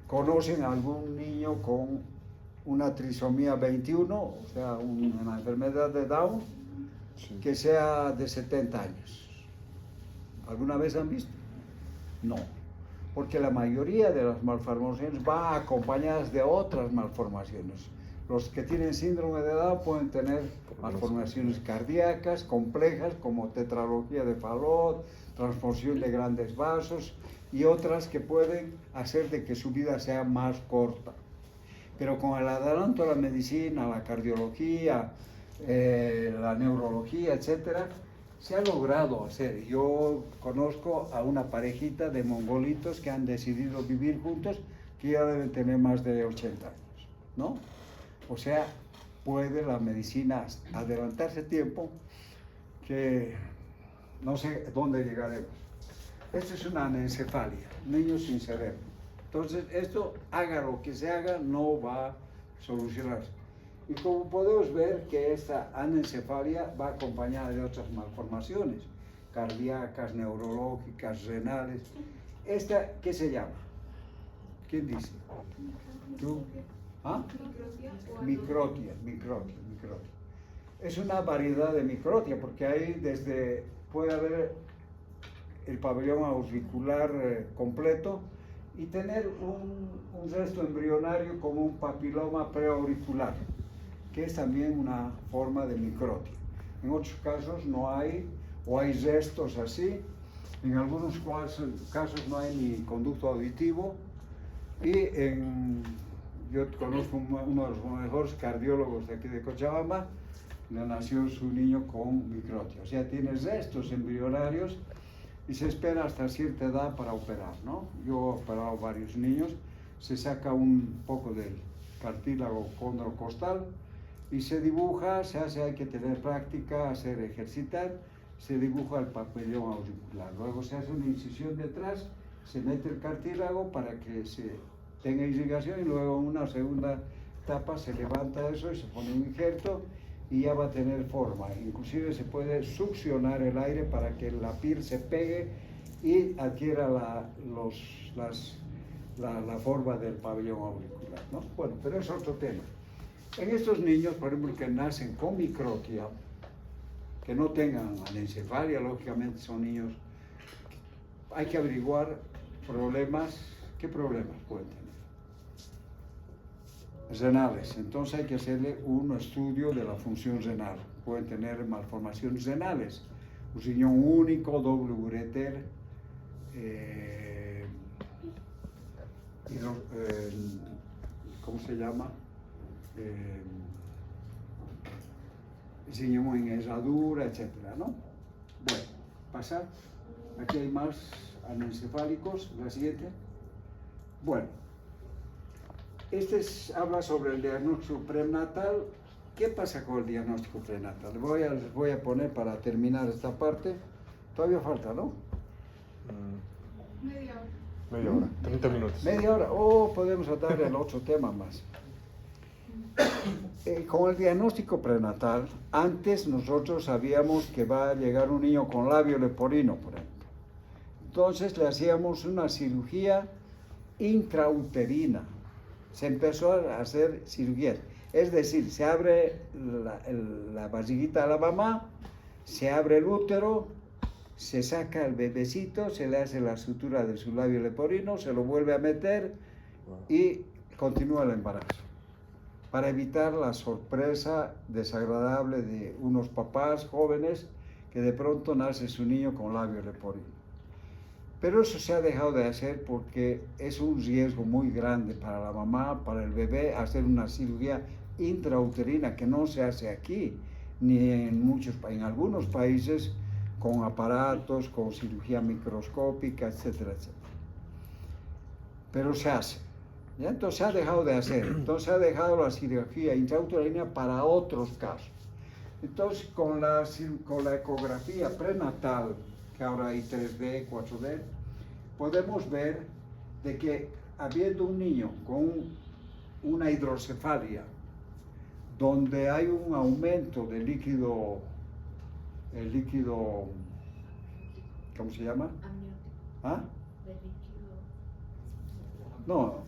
conocen a algún niño con una trisomía 21, o sea, una enfermedad de Down, Sí. que sea de 70 años. ¿Alguna vez han visto? No, porque la mayoría de las malformaciones van acompañadas de otras malformaciones. Los que tienen síndrome de Down pueden tener malformaciones cardíacas complejas como tetralogía de Fallot, transfusión de grandes vasos y otras que pueden hacer de que su vida sea más corta. Pero con el adelanto de la medicina, la cardiología, la neurología, etcétera, se ha logrado hacer. Yo conozco a una parejita de mongolitos que han decidido vivir juntos, que ya deben tener más de 80 años, ¿no? O sea, puede la medicina adelantarse tiempo, que no sé dónde llegaremos. Esto es una anencefalia, niños sin cerebro. Entonces, esto, haga lo que se haga, no va a solucionarse. Y como podemos ver que esta anencefalia va acompañada de otras malformaciones, cardíacas, neurológicas, renales. ¿Esta qué se llama? ¿Quién dice? ¿Tú? ¿Ah? Microtia. Es una variedad de microtia, porque ahí puede haber el pabellón auricular completo y tener un resto embrionario como un papiloma preauricular, que es también una forma de microtia. En otros casos no hay, o hay restos así. En algunos casos no hay ni conducto auditivo. Y yo conozco uno de los mejores cardiólogos de aquí de Cochabamba, le nació su niño con microtia. O sea, tiene restos embrionarios y se espera hasta cierta edad para operar, ¿no? Yo he operado varios niños, se saca un poco del cartílago condrocostal y se dibuja, hay que tener práctica, ejercitar, se dibuja el pabellón auricular. Luego se hace una incisión detrás, se mete el cartílago para que se tenga irrigación y luego en una segunda etapa se levanta eso y se pone un injerto y ya va a tener forma. Inclusive se puede succionar el aire para que la piel se pegue y adquiera la forma del pabellón auricular, ¿no? Bueno, pero es otro tema. En estos niños, por ejemplo, que nacen con microtia, que no tengan anencefalia, lógicamente son niños, hay que averiguar problemas. ¿Qué problemas pueden tener? Renales. Entonces hay que hacerle un estudio de la función renal. Pueden tener malformaciones renales, un riñón único, doble ureter, ¿cómo se llama? Riñón en herradura, etcétera, ¿no? Bueno, pasar. Aquí hay más anencefálicos. La siguiente. Bueno, habla sobre el diagnóstico prenatal. ¿Qué pasa con el diagnóstico prenatal? Les voy a poner para terminar esta parte. Todavía falta, ¿no? Media hora, 30 minutos. Media hora. Podemos darle al otro tema más. Con el diagnóstico prenatal, antes nosotros sabíamos que va a llegar un niño con labio leporino, por ejemplo. Entonces le hacíamos una cirugía intrauterina. Se empezó a hacer cirugías. Es decir, se abre la barriguita de la mamá, se abre el útero, se saca el bebecito, se le hace la sutura de su labio leporino, se lo vuelve a meter y continúa el embarazo. Para evitar la sorpresa desagradable de unos papás jóvenes que de pronto nace su niño con labio leporino. Pero eso se ha dejado de hacer porque es un riesgo muy grande para la mamá, para el bebé, hacer una cirugía intrauterina que no se hace aquí, ni en algunos países con aparatos, con cirugía microscópica, etcétera, etcétera. Pero se hace. ¿Ya? Entonces se ha dejado de hacer. Entonces se ha dejado la cirugía intrauterina para otros casos. Entonces con la ecografía prenatal, que ahora hay 3D, 4D, podemos ver de que habiendo un niño con una hidrocefalia, donde hay un aumento del líquido, ¿cómo se llama? Amniótico. ¿Ah? De líquido. No,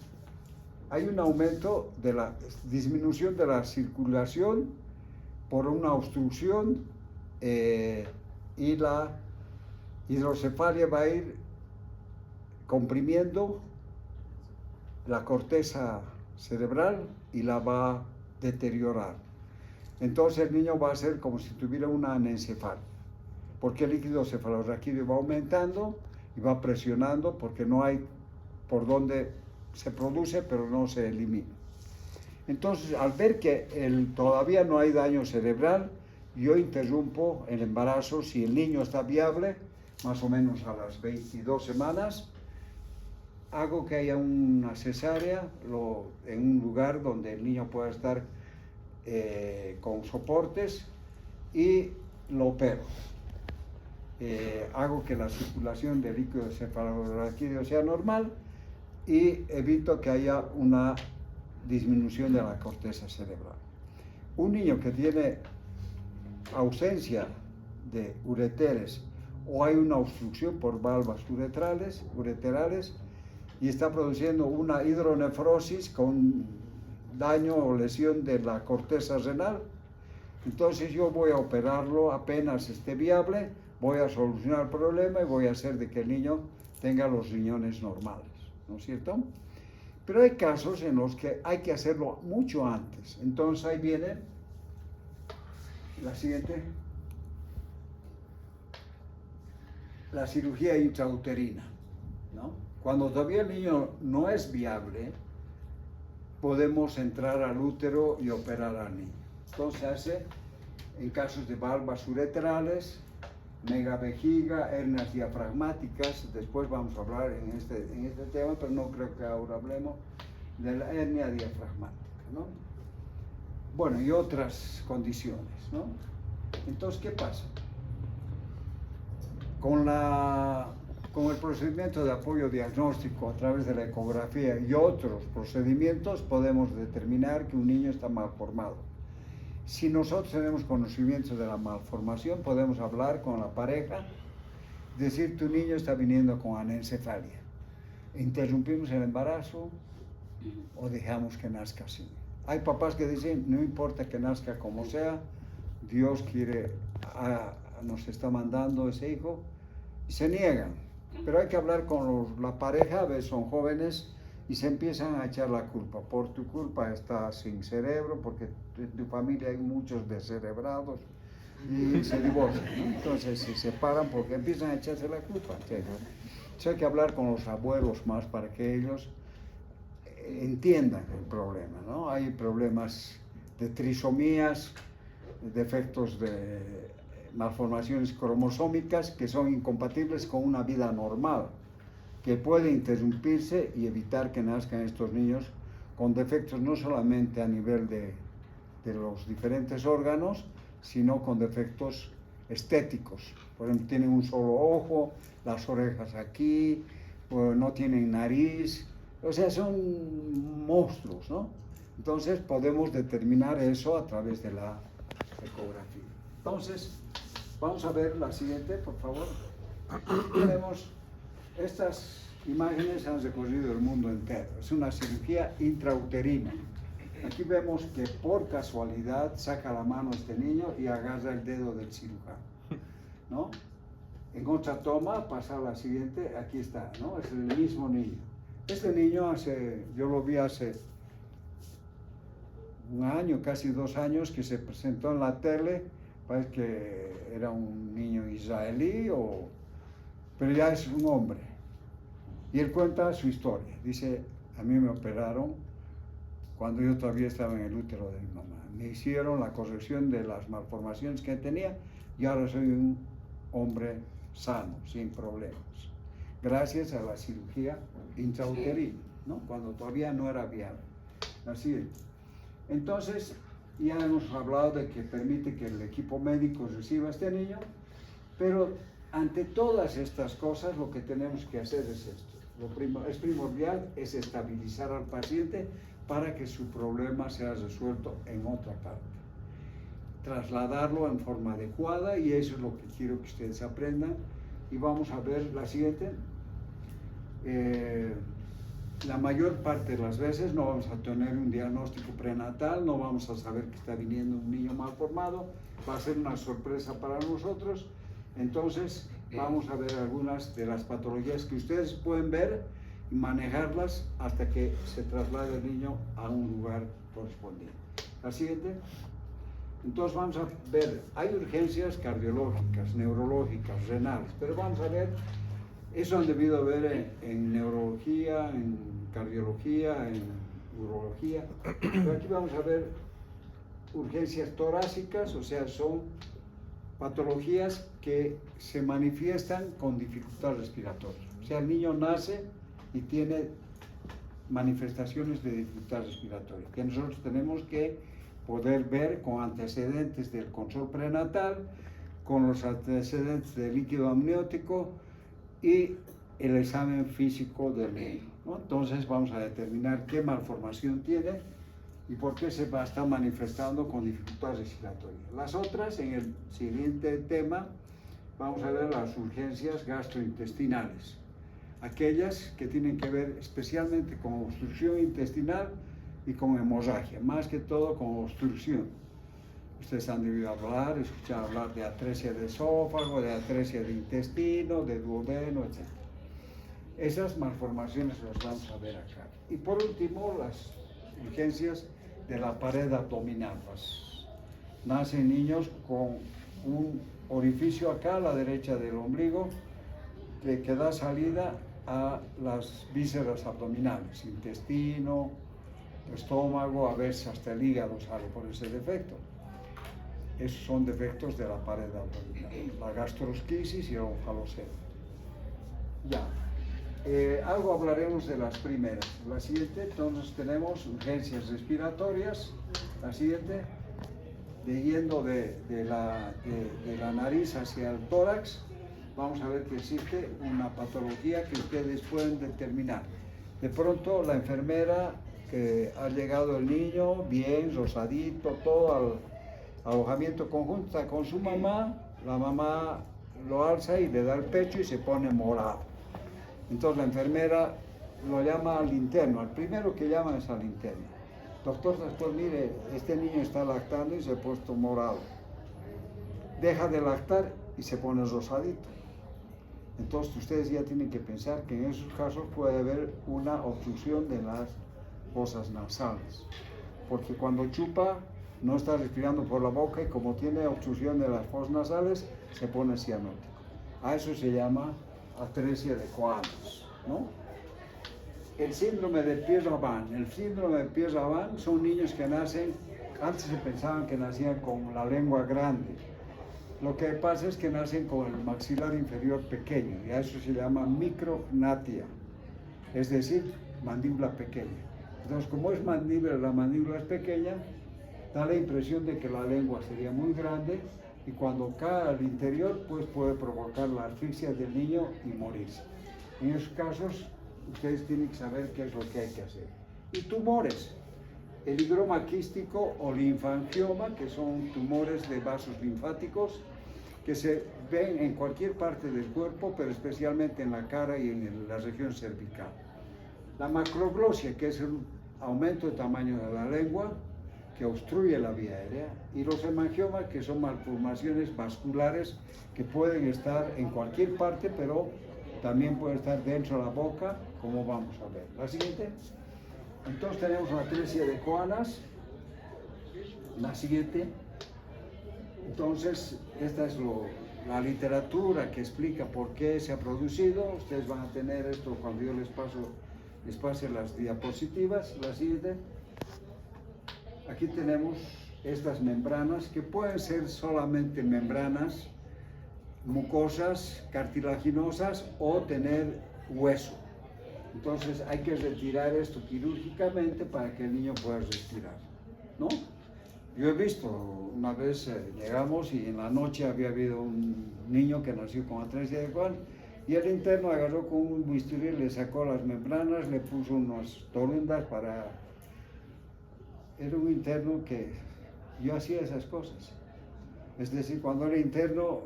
hay un aumento de la disminución de la circulación por una obstrucción y la hidrocefalia va a ir comprimiendo la corteza cerebral y la va a deteriorar. Entonces el niño va a ser como si tuviera una anencefalia, porque el líquido cefalorraquídeo va aumentando y va presionando porque no hay por donde se produce, pero no se elimina. Entonces, al ver que todavía no hay daño cerebral, yo interrumpo el embarazo si el niño está viable, más o menos a las 22 semanas, hago que haya una cesárea en un lugar donde el niño pueda estar con soportes y lo opero. Hago que la circulación del líquido cefalorraquídeo sea normal y evito que haya una disminución de la corteza cerebral. Un niño que tiene ausencia de ureteres o hay una obstrucción por valvas ureterales y está produciendo una hidronefrosis con daño o lesión de la corteza renal, entonces yo voy a operarlo apenas esté viable, voy a solucionar el problema y voy a hacer de que el niño tenga los riñones normales, ¿no es cierto? Pero hay casos en los que hay que hacerlo mucho antes. Entonces ahí viene la siguiente. La cirugía intrauterina, ¿no? Cuando todavía el niño no es viable, podemos entrar al útero y operar al niño. Entonces se hace en casos de valvas ureterales, megavejiga, hernias diafragmáticas. Después vamos a hablar en este tema, pero no creo que ahora hablemos de la hernia diafragmática, ¿no? Bueno, y otras condiciones, ¿no? Entonces, ¿qué pasa? Con el procedimiento de apoyo diagnóstico a través de la ecografía y otros procedimientos podemos determinar que un niño está malformado. Si nosotros tenemos conocimiento de la malformación, podemos hablar con la pareja, decir tu niño está viniendo con anencefalia. Interrumpimos el embarazo o dejamos que nazca así. Hay papás que dicen, no importa que nazca como sea, Dios nos está mandando ese hijo, y se niegan. Pero hay que hablar con la pareja, a veces son jóvenes, y se empiezan a echar la culpa. Por tu culpa está sin cerebro, porque en tu familia hay muchos descerebrados, y se divorcian, ¿no? Entonces se separan porque empiezan a echarse la culpa. Entonces hay que hablar con los abuelos más para que ellos entiendan el problema, ¿no? Hay problemas de trisomías, defectos de malformaciones cromosómicas que son incompatibles con una vida normal, que puede interrumpirse y evitar que nazcan estos niños con defectos no solamente a nivel de los diferentes órganos, sino con defectos estéticos. Por ejemplo, tienen un solo ojo, las orejas aquí, no tienen nariz, o sea, son monstruos, ¿no? Entonces podemos determinar eso a través de la ecografía. Entonces, vamos a ver la siguiente, por favor. Tenemos estas imágenes, han recorrido el mundo entero. Es una cirugía intrauterina. Aquí vemos que por casualidad saca la mano este niño y agarra el dedo del cirujano, ¿no? En otra toma, pasa a la siguiente, aquí está, ¿no? Es el mismo niño. Este niño yo lo vi hace un año, casi 2 años, que se presentó en la tele. Parece que era un niño israelí, pero ya es un hombre. Y él cuenta su historia. Dice, a mí me operaron cuando yo todavía estaba en el útero de mi mamá. Me hicieron la corrección de las malformaciones que tenía y ahora soy un hombre sano, sin problemas. Gracias a la cirugía intrauterina, ¿no? Cuando todavía no era viable. Así es. Entonces, ya hemos hablado de que permite que el equipo médico reciba a este niño, pero ante todas estas cosas lo que tenemos que hacer es esto. Es primordial es estabilizar al paciente para que su problema sea resuelto en otra parte. Trasladarlo en forma adecuada, y eso es lo que quiero que ustedes aprendan. Y vamos a ver la siguiente. La mayor parte de las veces no vamos a tener un diagnóstico prenatal, no vamos a saber que está viniendo un niño mal formado, va a ser una sorpresa para nosotros. Entonces vamos a ver algunas de las patologías que ustedes pueden ver y manejarlas hasta que se traslade el niño a un lugar correspondiente. La siguiente. Entonces vamos a ver, hay urgencias cardiológicas, neurológicas, renales, pero vamos a ver, eso han debido ver en neurología, en cardiología, en urología, pero aquí vamos a ver urgencias torácicas, o sea, son patologías que se manifiestan con dificultad respiratoria. O sea, el niño nace y tiene manifestaciones de dificultad respiratoria, que nosotros tenemos que poder ver con antecedentes del control prenatal, con los antecedentes del líquido amniótico y el examen físico del niño, ¿no? Entonces vamos a determinar qué malformación tiene y por qué se va a estar manifestando con dificultad respiratoria. Las otras, en el siguiente tema, vamos a ver las urgencias gastrointestinales, aquellas que tienen que ver especialmente con obstrucción intestinal y con hemorragia, más que todo con obstrucción. Ustedes han debido escuchar hablar de atresia de esófago, de atresia de intestino, de duodeno, etc. Esas malformaciones las vamos a ver acá. Y por último, las urgencias de la pared abdominal. Nacen niños con un orificio acá a la derecha del ombligo que da salida a las vísceras abdominales, intestino, estómago, a veces hasta el hígado sale por ese defecto. Esos son defectos de la pared abdominal, la gastrosquisis y el onfalocele. Ya, algo hablaremos de las primeras. La siguiente, entonces tenemos urgencias respiratorias. La siguiente, yendo de la nariz hacia el tórax, vamos a ver que existe una patología que ustedes pueden determinar. De pronto la enfermera, que ha llegado el niño bien rosadito, todo al alojamiento conjunto, está con su mamá, la mamá lo alza y le da el pecho y se pone morado. Entonces la enfermera lo llama al interno, al primero que llama es al interno. Doctor, mire, este niño está lactando y se ha puesto morado. Deja de lactar y se pone rosadito. Entonces ustedes ya tienen que pensar que en esos casos puede haber una obstrucción de las fosas nasales, porque cuando chupa no está respirando por la boca y como tiene obstrucción de las fosas nasales se pone cianótico. A eso se llama atresia de Coanes, ¿no? El síndrome de Pierre-Robin. El síndrome de Pierre-Robin son niños que nacen, antes se pensaban que nacían con la lengua grande. Lo que pasa es que nacen con el maxilar inferior pequeño y a eso se llama micrognatia, es decir, mandíbula pequeña. Entonces, como es la mandíbula es pequeña, da la impresión de que la lengua sería muy grande y cuando cae al interior, pues puede provocar la asfixia del niño y morirse. En esos casos, ustedes tienen que saber qué es lo que hay que hacer. Y tumores. El higroma quístico o linfangioma, que son tumores de vasos linfáticos que se ven en cualquier parte del cuerpo, pero especialmente en la cara y en la región cervical. La macroglosia, que es el aumento de tamaño de la lengua, que obstruye la vía aérea, y los hemangiomas, que son malformaciones vasculares que pueden estar en cualquier parte, pero también pueden estar dentro de la boca, como vamos a ver. La siguiente. Entonces tenemos una atresia de Coanes. La siguiente. Entonces, esta es la literatura que explica por qué se ha producido. Ustedes van a tener esto cuando yo les pase las diapositivas. La siguiente. Aquí tenemos estas membranas que pueden ser solamente membranas mucosas, cartilaginosas o tener hueso. Entonces hay que retirar esto quirúrgicamente para que el niño pueda respirar, ¿no? Yo he visto, una vez llegamos y en la noche había habido un niño que nació con atresia de Coanes y el interno agarró con un bisturí, le sacó las membranas, le puso unas torundas para... Era un interno que yo hacía esas cosas. Es decir, cuando era interno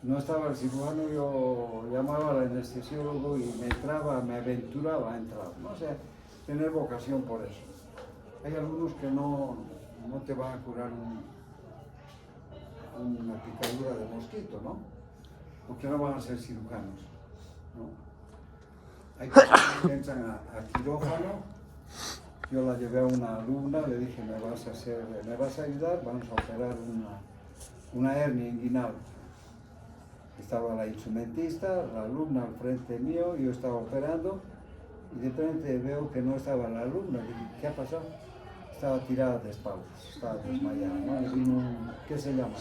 no estaba el cirujano, yo llamaba al anestesiólogo y me entraba, me aventuraba a entrar, ¿no? O sea, tener vocación por eso. Hay algunos que no te van a curar una picadura de mosquito, ¿no? Porque no van a ser cirujanos, ¿no? Hay personas que entran a quirófano. Yo la llevé a una alumna, le dije, me vas a ayudar, vamos a operar una hernia inguinal. Estaba la instrumentista, la alumna al frente mío, yo estaba operando y de repente veo que no estaba la alumna. Dije, ¿qué ha pasado? Estaba tirada de espaldas, estaba desmayada, ¿no? Le vino ¿qué se llama?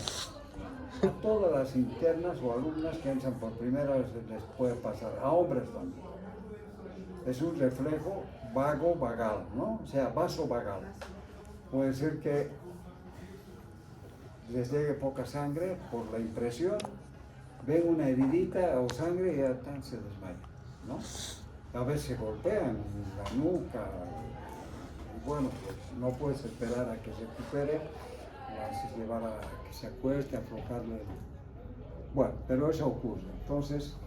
A todas las internas o alumnas que entran por primera vez les puede pasar, a hombres también. Es un reflejo vagal, ¿no? O sea, vasovagal. Puede ser que les llegue poca sangre por la impresión, ven una heridita o sangre y ya se desmayan, ¿no? A veces se golpean la nuca, y bueno, pues no puedes esperar a que se recupere, a veces llevar a que se acueste, aflojarle. Bueno, pero eso ocurre. Entonces,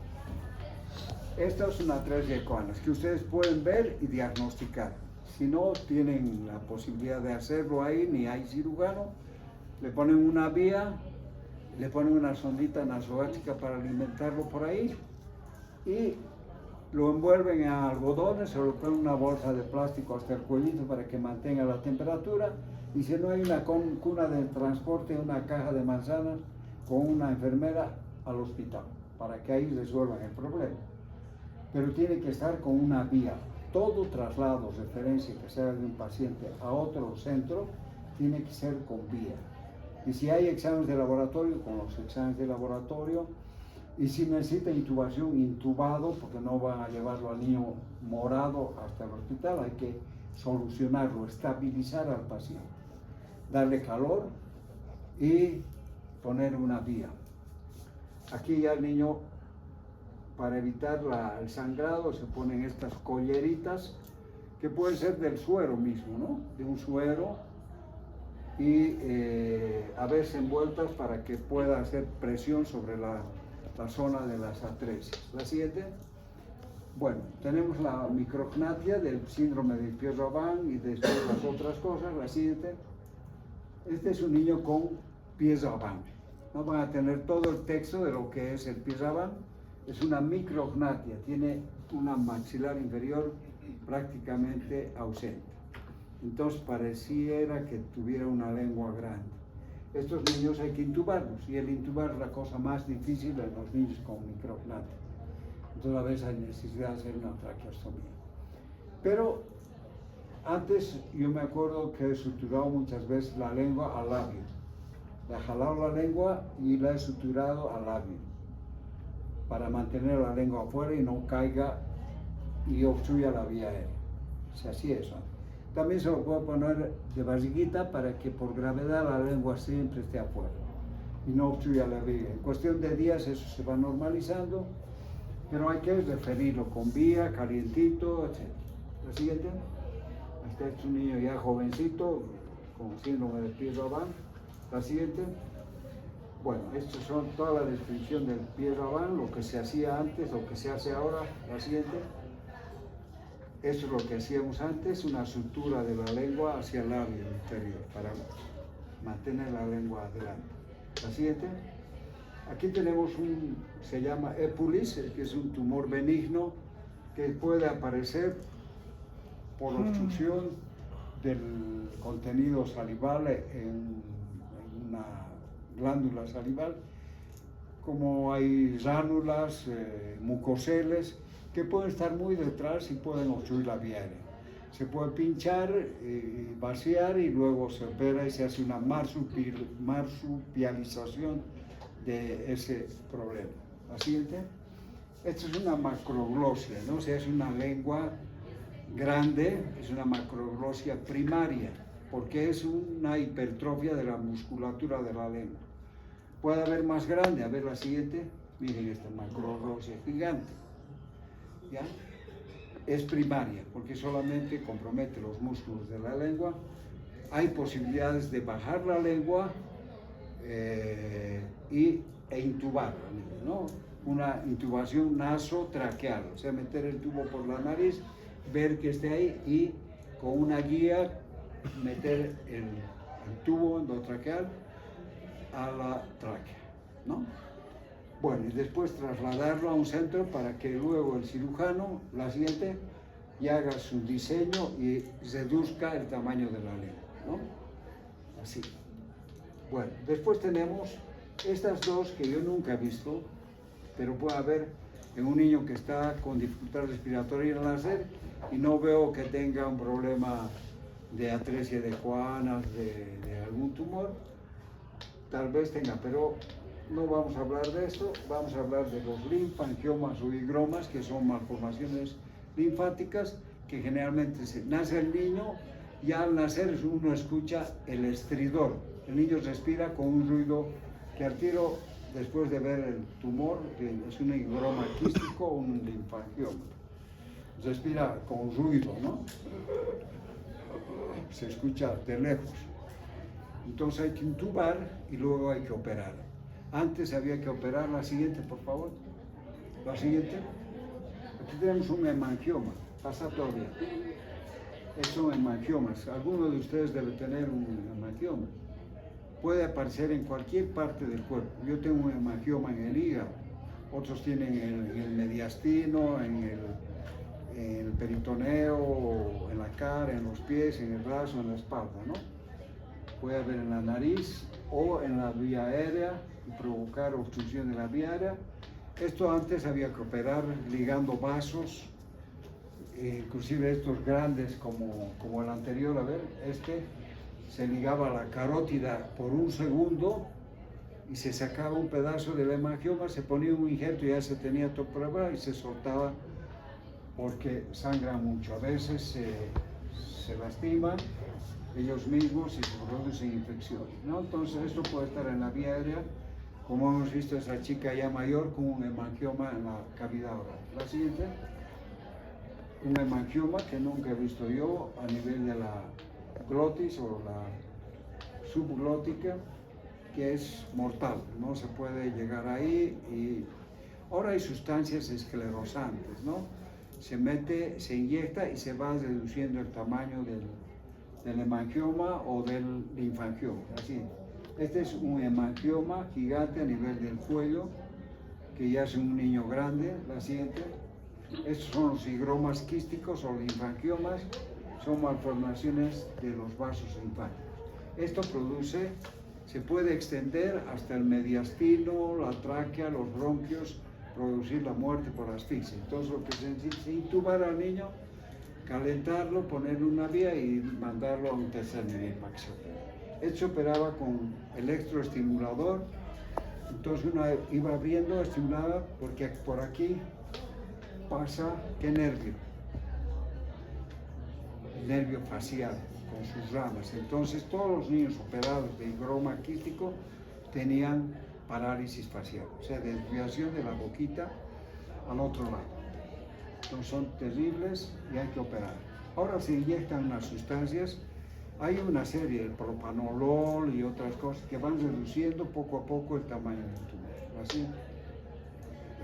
esta es una atresia de Cohen's que ustedes pueden ver y diagnosticar. Si no tienen la posibilidad de hacerlo ahí, ni hay cirujano, le ponen una vía, le ponen una sondita nasogástrica para alimentarlo por ahí y lo envuelven en algodones o le ponen una bolsa de plástico hasta el cuellito para que mantenga la temperatura. Y si no hay una cuna de transporte, una caja de manzanas con una enfermera al hospital para que ahí resuelvan el problema. Pero tiene que estar con una vía. Todo traslado, referencia que sea de un paciente a otro centro, tiene que ser con vía. Y si hay exámenes de laboratorio, con los exámenes de laboratorio, y si necesita intubación, intubado, porque no van a llevarlo al niño morado hasta el hospital, hay que solucionarlo, estabilizar al paciente, darle calor y poner una vía. Aquí ya el niño, para evitar el sangrado, se ponen estas colleritas que pueden ser del suero mismo, ¿no? De un suero y a veces envueltas para que pueda hacer presión sobre la zona de las atresias. La siguiente. Bueno, tenemos la micrognatia del síndrome de Pierre-Robin y después las otras cosas. La siguiente. Este es un niño con Pierre-Robin. No van a tener todo el texto de lo que es el Pierre-Robin. Es una micrognatia, tiene una maxilar inferior prácticamente ausente. Entonces pareciera que tuviera una lengua grande. Estos niños hay que intubarlos y el intubar es la cosa más difícil en los niños con micrognatia. Entonces a veces hay necesidad de hacer una traqueostomía. Pero antes yo me acuerdo que he suturado muchas veces la lengua al labio. Le he jalado la lengua y la he suturado al labio, para mantener la lengua afuera y no caiga y obstruya la vía aérea. Se hacía eso. También se lo puedo poner de barriguita para que por gravedad la lengua siempre esté afuera y no obstruya la vía. En cuestión de días eso se va normalizando, pero hay que referirlo con vía, calientito, etc. La siguiente. Este es un niño ya jovencito con síndrome de Pierre-Robin. La siguiente. Bueno, estas son toda la descripción del Pierre-Robin, lo que se hacía antes, lo que se hace ahora. La siguiente. Esto es lo que hacíamos antes, una sutura de la lengua hacia el labio inferior para mantener la lengua adelante. La siguiente. Aquí tenemos se llama épulis, que es un tumor benigno que puede aparecer por obstrucción del contenido salival en una glándula salival, como hay ránulas, mucoceles, que pueden estar muy detrás y pueden obstruir la vía aérea. Se puede pinchar, vaciar y luego se opera y se hace una marsupialización de ese problema. La siguiente. Esta es una macroglosia, ¿no? O sea, es una lengua grande, es una macroglosia primaria, porque es una hipertrofia de la musculatura de la lengua. Puede haber más grande, a ver la siguiente. Miren esta macroglosia gigante. ¿Ya? Es primaria, porque solamente compromete los músculos de la lengua. Hay posibilidades de bajar la lengua y e intubar al niño, ¿no? Una intubación nasotraqueal, o sea, meter el tubo por la nariz, ver que esté ahí y con una guía meter el tubo endotraqueal a la tráquea, ¿no? Bueno, y después trasladarlo a un centro para que luego el cirujano, la siguiente, y haga su diseño y reduzca el tamaño de la lengua, ¿no? Así. Bueno, después tenemos estas dos que yo nunca he visto, pero puede haber en un niño que está con dificultad respiratoria al nacer y no veo que tenga un problema de atresia de Juanas, de algún tumor, tal vez tenga, pero no vamos a hablar de esto, vamos a hablar de los linfangiomas o higromas, que son malformaciones linfáticas que generalmente nace el niño y al nacer uno escucha el estridor. El niño respira con un ruido que al tiro, después de ver el tumor, que es un higroma quístico o un linfangioma, respira con ruido, ¿no? Se escucha de lejos. Entonces hay que intubar y luego hay que operar. Antes había que operar. La siguiente, por favor. La siguiente. Aquí tenemos un hemangioma. Pasa todavía. Son hemangiomas. Alguno de ustedes debe tener un hemangioma. Puede aparecer en cualquier parte del cuerpo. Yo tengo un hemangioma en el hígado. Otros tienen en el mediastino, en el peritoneo, en la cara, en los pies, en el brazo, en la espalda, ¿no? Puede haber en la nariz o en la vía aérea y provocar obstrucción de la vía aérea. Esto antes había que operar ligando vasos, inclusive estos grandes como el anterior, a ver, se ligaba a la carótida por un segundo y se sacaba un pedazo del hemangioma, se ponía un injerto y ya se tenía todo preparado y se soltaba porque sangran mucho. A veces se lastiman ellos mismos y se producen infecciones, ¿no? Entonces esto puede estar en la vía aérea, como hemos visto esa chica ya mayor con un hemangioma en la cavidad oral. La siguiente, un hemangioma que nunca he visto yo a nivel de la glotis o la subglótica, que es mortal, no se puede llegar ahí. Y ahora hay sustancias esclerosantes, ¿no? Se mete, se inyecta y se va reduciendo el tamaño del hemangioma o del linfangioma. Así. Este es un hemangioma gigante a nivel del cuello, que ya es un niño grande. La siguiente. Estos son los higromas quísticos o linfangiomas, son malformaciones de los vasos linfáticos. Esto se puede extender hasta el mediastino, la tráquea, los bronquios, producir la muerte por asfixia. Entonces lo que se necesita es intubar al niño, calentarlo, ponerle una vía y mandarlo a un tercer nivel para que se opere. Esto se operaba con electroestimulador, entonces uno iba abriendo, estimulaba, porque por aquí pasa, ¿qué nervio? El nervio facial, con sus ramas. Entonces todos los niños operados de higroma quístico tenían parálisis facial, o sea, desviación de la boquita al otro lado. Entonces son terribles y hay que operar. Ahora se inyectan unas sustancias, hay una serie, el propanolol y otras cosas que van reduciendo poco a poco el tamaño del tumor. Así.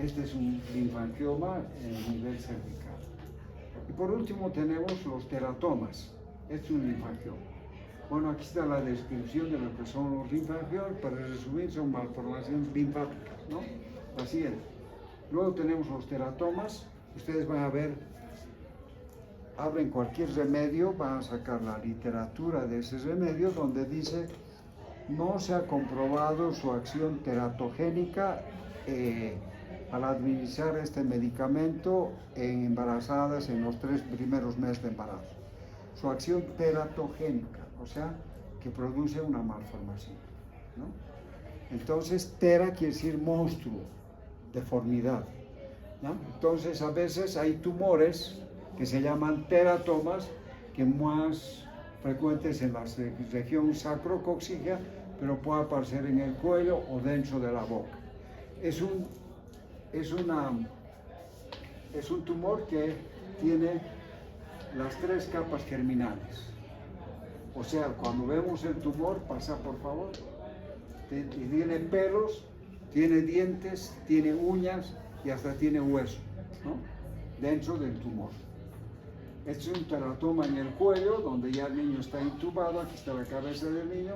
Este es un linfangioma en nivel cervical. Y por último tenemos los teratomas. Este es un linfangioma. Bueno, aquí está la descripción de lo que son los linfangiomas. Para resumir, son malformaciones linfáticas, ¿no? La siguiente. Luego tenemos los teratomas. Ustedes van a ver, abren cualquier remedio, van a sacar la literatura de ese remedio donde dice no se ha comprobado su acción teratogénica al administrar este medicamento en embarazadas en los 3 primeros meses de embarazo. Su acción teratogénica, o sea, que produce una malformación, ¿no? Entonces, tera quiere decir monstruo, deformidad, ¿no? Entonces, a veces hay tumores que se llaman teratomas, que más frecuentes en la región sacrococcígea, pero puede aparecer en el cuello o dentro de la boca. Es un tumor que tiene las 3 capas germinales. O sea, cuando vemos el tumor, pasa por favor, y tiene pelos, tiene dientes, tiene uñas y hasta tiene hueso, ¿no? Dentro del tumor. Este es un teratoma en el cuello, donde ya el niño está intubado. Aquí está la cabeza del niño,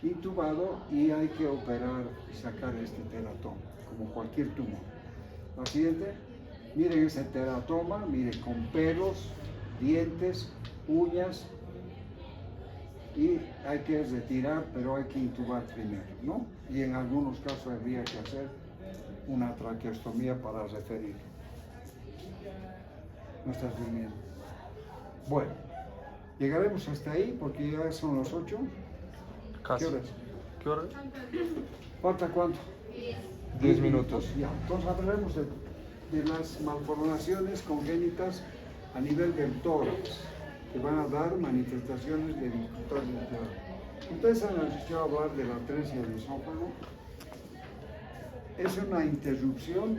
intubado, y hay que operar y sacar este teratoma, como cualquier tumor. La siguiente, miren ese teratoma, miren, con pelos, dientes, uñas, y hay que retirar, pero hay que intubar primero, ¿no? Y en algunos casos habría que hacer una traqueostomía para referir. ¿No estás durmiendo? Bueno, llegaremos hasta ahí porque ya son las 8. Casi. ¿Qué horas? ¿Qué hora? ¿Falta cuánto? 10 minutos. Ya, entonces hablaremos de las malformaciones congénitas a nivel del tórax, que van a dar manifestaciones de dificultad del tórax. Ustedes han escuchado hablar de la atresia del esófago. Es una interrupción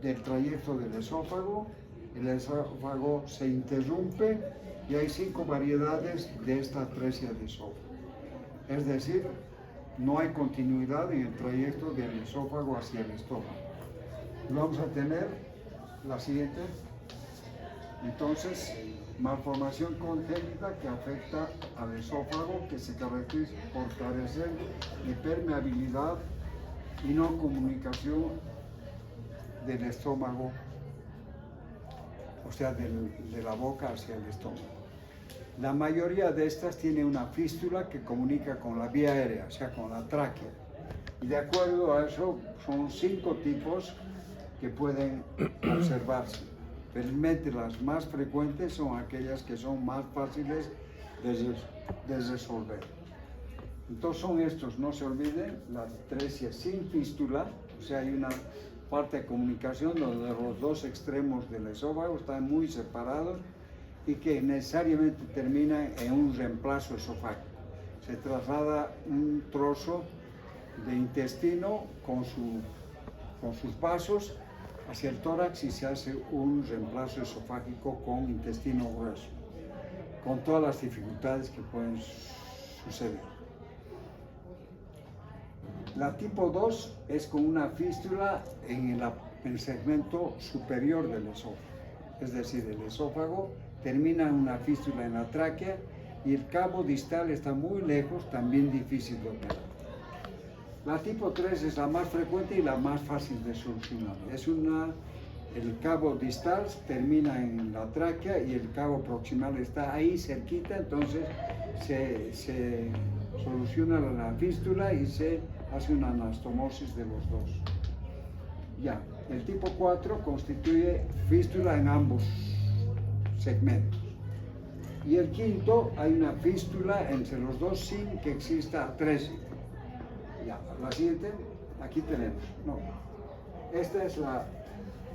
del trayecto del esófago. El esófago se interrumpe y hay 5 variedades de esta atresia de esófago. Es decir, no hay continuidad en el trayecto del esófago hacia el estómago. Vamos a tener la siguiente. Entonces, malformación congénita que afecta al esófago, que se caracteriza por carecer de permeabilidad y no comunicación del estómago, o sea, de la boca hacia el estómago. La mayoría de estas tiene una fístula que comunica con la vía aérea, o sea, con la tráquea. Y de acuerdo a eso, son 5 tipos que pueden observarse. Felizmente las más frecuentes son aquellas que son más fáciles de resolver. Entonces son estos, no se olviden, la atresia sin fístula, o sea, hay una parte de comunicación donde los dos extremos del esófago están muy separados y que necesariamente termina en un reemplazo esofágico. Se traslada un trozo de intestino con sus vasos hacia el tórax y se hace un reemplazo esofágico con intestino grueso, con todas las dificultades que pueden suceder. La tipo 2 es con una fístula en el segmento superior del esófago, es decir, el esófago termina en una fístula en la tráquea y el cabo distal está muy lejos, también difícil de operar. La tipo 3 es la más frecuente y la más fácil de solucionar. El cabo distal termina en la tráquea y el cabo proximal está ahí cerquita, entonces se soluciona la fístula y se hace una anastomosis de los dos. Ya, el tipo 4 constituye fístula en ambos segmentos. Y el quinto, hay una fístula entre los dos sin que exista atresia. Ya, la siguiente, aquí tenemos. No, esta es la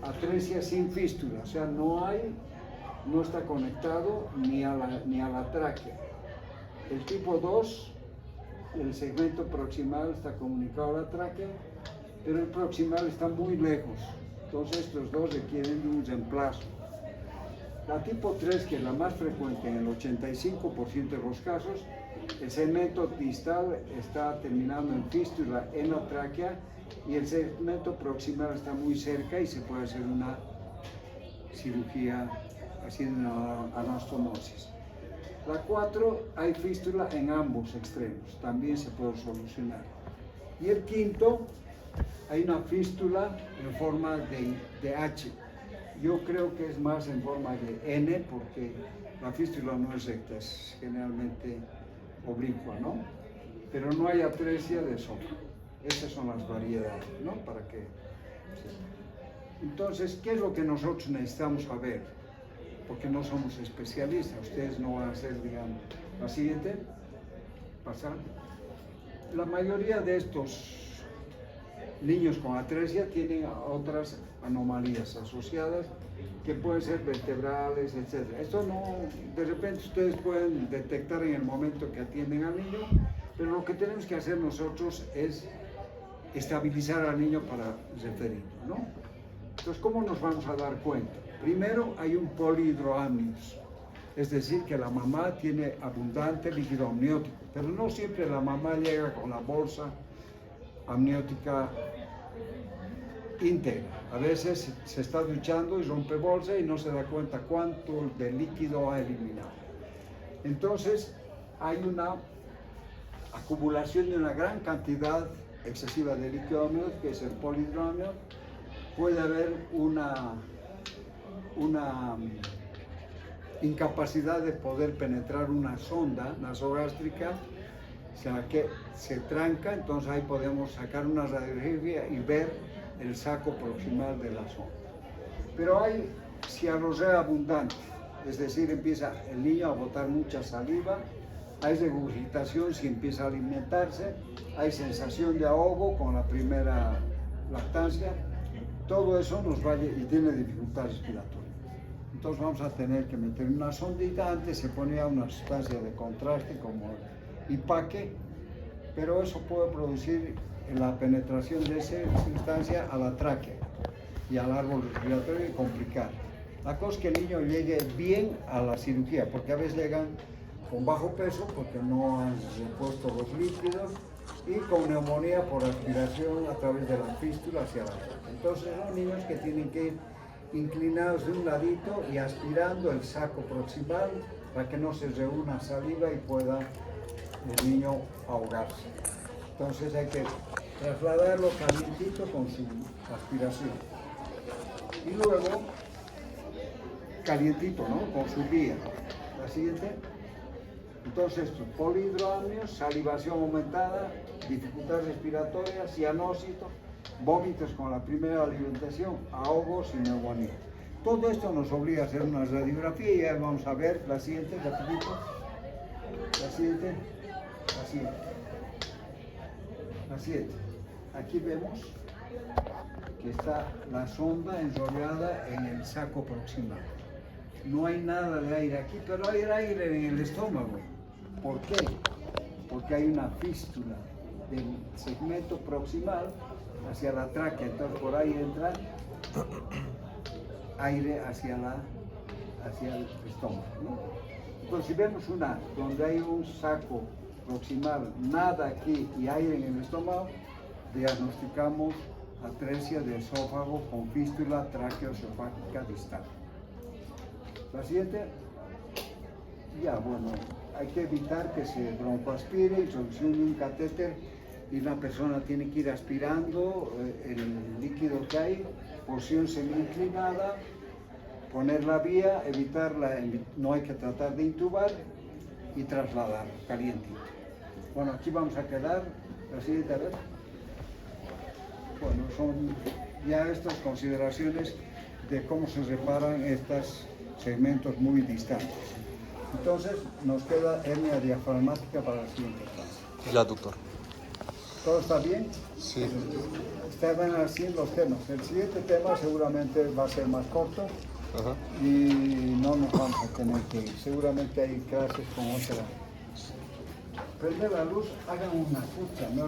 atresia sin fístula, o sea, no está conectado ni a la tráquea. El tipo 2, el segmento proximal está comunicado a la tráquea, pero el proximal está muy lejos, entonces estos dos requieren de un reemplazo. La tipo 3, que es la más frecuente en el 85% de los casos, el segmento distal está terminando en fístula en la tráquea y el segmento proximal está muy cerca y se puede hacer una cirugía, haciendo una anastomosis. La 4, hay fístula en ambos extremos, también se puede solucionar. Y el quinto, hay una fístula en forma de H. Yo creo que es más en forma de N porque la fístula no es recta, es generalmente oblicua, ¿no? Pero no hay atresia de esófago. Esas son las variedades, ¿no? Para que... Entonces, ¿qué es lo que nosotros necesitamos saber? Porque no somos especialistas, ustedes no van a ser, digamos... La siguiente, pasar. La mayoría de estos niños con atresia tienen otras anomalías asociadas que pueden ser vertebrales, etc. Esto no, de repente ustedes pueden detectar en el momento que atienden al niño, pero lo que tenemos que hacer nosotros es estabilizar al niño para referirlo, ¿no? Entonces, ¿cómo nos vamos a dar cuenta? Primero, hay un polihidroamnios, es decir, que la mamá tiene abundante líquido amniótico, pero no siempre la mamá llega con la bolsa amniótica íntegra. A veces se está duchando y rompe bolsa y no se da cuenta cuánto de líquido ha eliminado. Entonces hay una acumulación de una gran cantidad excesiva de líquido amniótico, que es el polihidroamnios. Puede haber una incapacidad de poder penetrar una sonda nasogástrica, o sea que se tranca, entonces ahí podemos sacar una radiografía y ver el saco proximal de la sonda. Pero hay cialorrea abundante, es decir, empieza el niño a botar mucha saliva, hay regurgitación si empieza a alimentarse, hay sensación de ahogo con la primera lactancia, todo eso nos va y tiene dificultad respiratoria. Entonces vamos a tener que meter una sondita. Antes se ponía una sustancia de contraste como Ipaque, pero eso puede producir la penetración de esa sustancia a la tráquea y al árbol respiratorio y complicar. La cosa es que el niño llegue bien a la cirugía, porque a veces llegan con bajo peso porque no han repuesto los líquidos y con neumonía por aspiración a través de la fístula hacia la tráquea. Entonces son niños que tienen que ir inclinados de un ladito y aspirando el saco proximal para que no se reúna saliva y pueda el niño ahogarse. Entonces hay que trasladarlo calientito con su aspiración. Y luego calientito, ¿no? Con su vía. La siguiente. Entonces, polihidroamnios, salivación aumentada, dificultad respiratoria, cianócito, vómitos con la primera alimentación, ahogos y neumonía. Todo esto nos obliga a hacer una radiografía y ya vamos a ver la siguiente, rapidito. La siguiente, la siguiente. La siguiente. Aquí vemos que está la sonda enrollada en el saco proximal. No hay nada de aire aquí, pero hay aire en el estómago. ¿Por qué? Porque hay una fístula del segmento proximal hacia la tráquea, entonces por ahí entra aire hacia el estómago, ¿no? Entonces si vemos una donde hay un saco proximal, nada aquí y aire en el estómago, diagnosticamos atresia de esófago con fístula tráqueo-esofágica distal. La siguiente, ya bueno, hay que evitar que se broncoaspire, introducción de un catéter y la persona tiene que ir aspirando el líquido que hay, posición semi-inclinada, poner la vía, evitarla, no hay que tratar de intubar y trasladar calientito. Bueno, aquí vamos a quedar, la siguiente, a ver. Bueno, son ya estas consideraciones de cómo se reparan estos segmentos muy distantes. Entonces, nos queda hernia diafragmática para la siguiente clase. Ya, doctor. ¿Todo está bien? Sí. Estaban así los temas. El siguiente tema seguramente va a ser más corto. Ajá. Y no nos vamos a tener que ir. Seguramente hay clases con otra. Prende la luz, hagan una escucha, no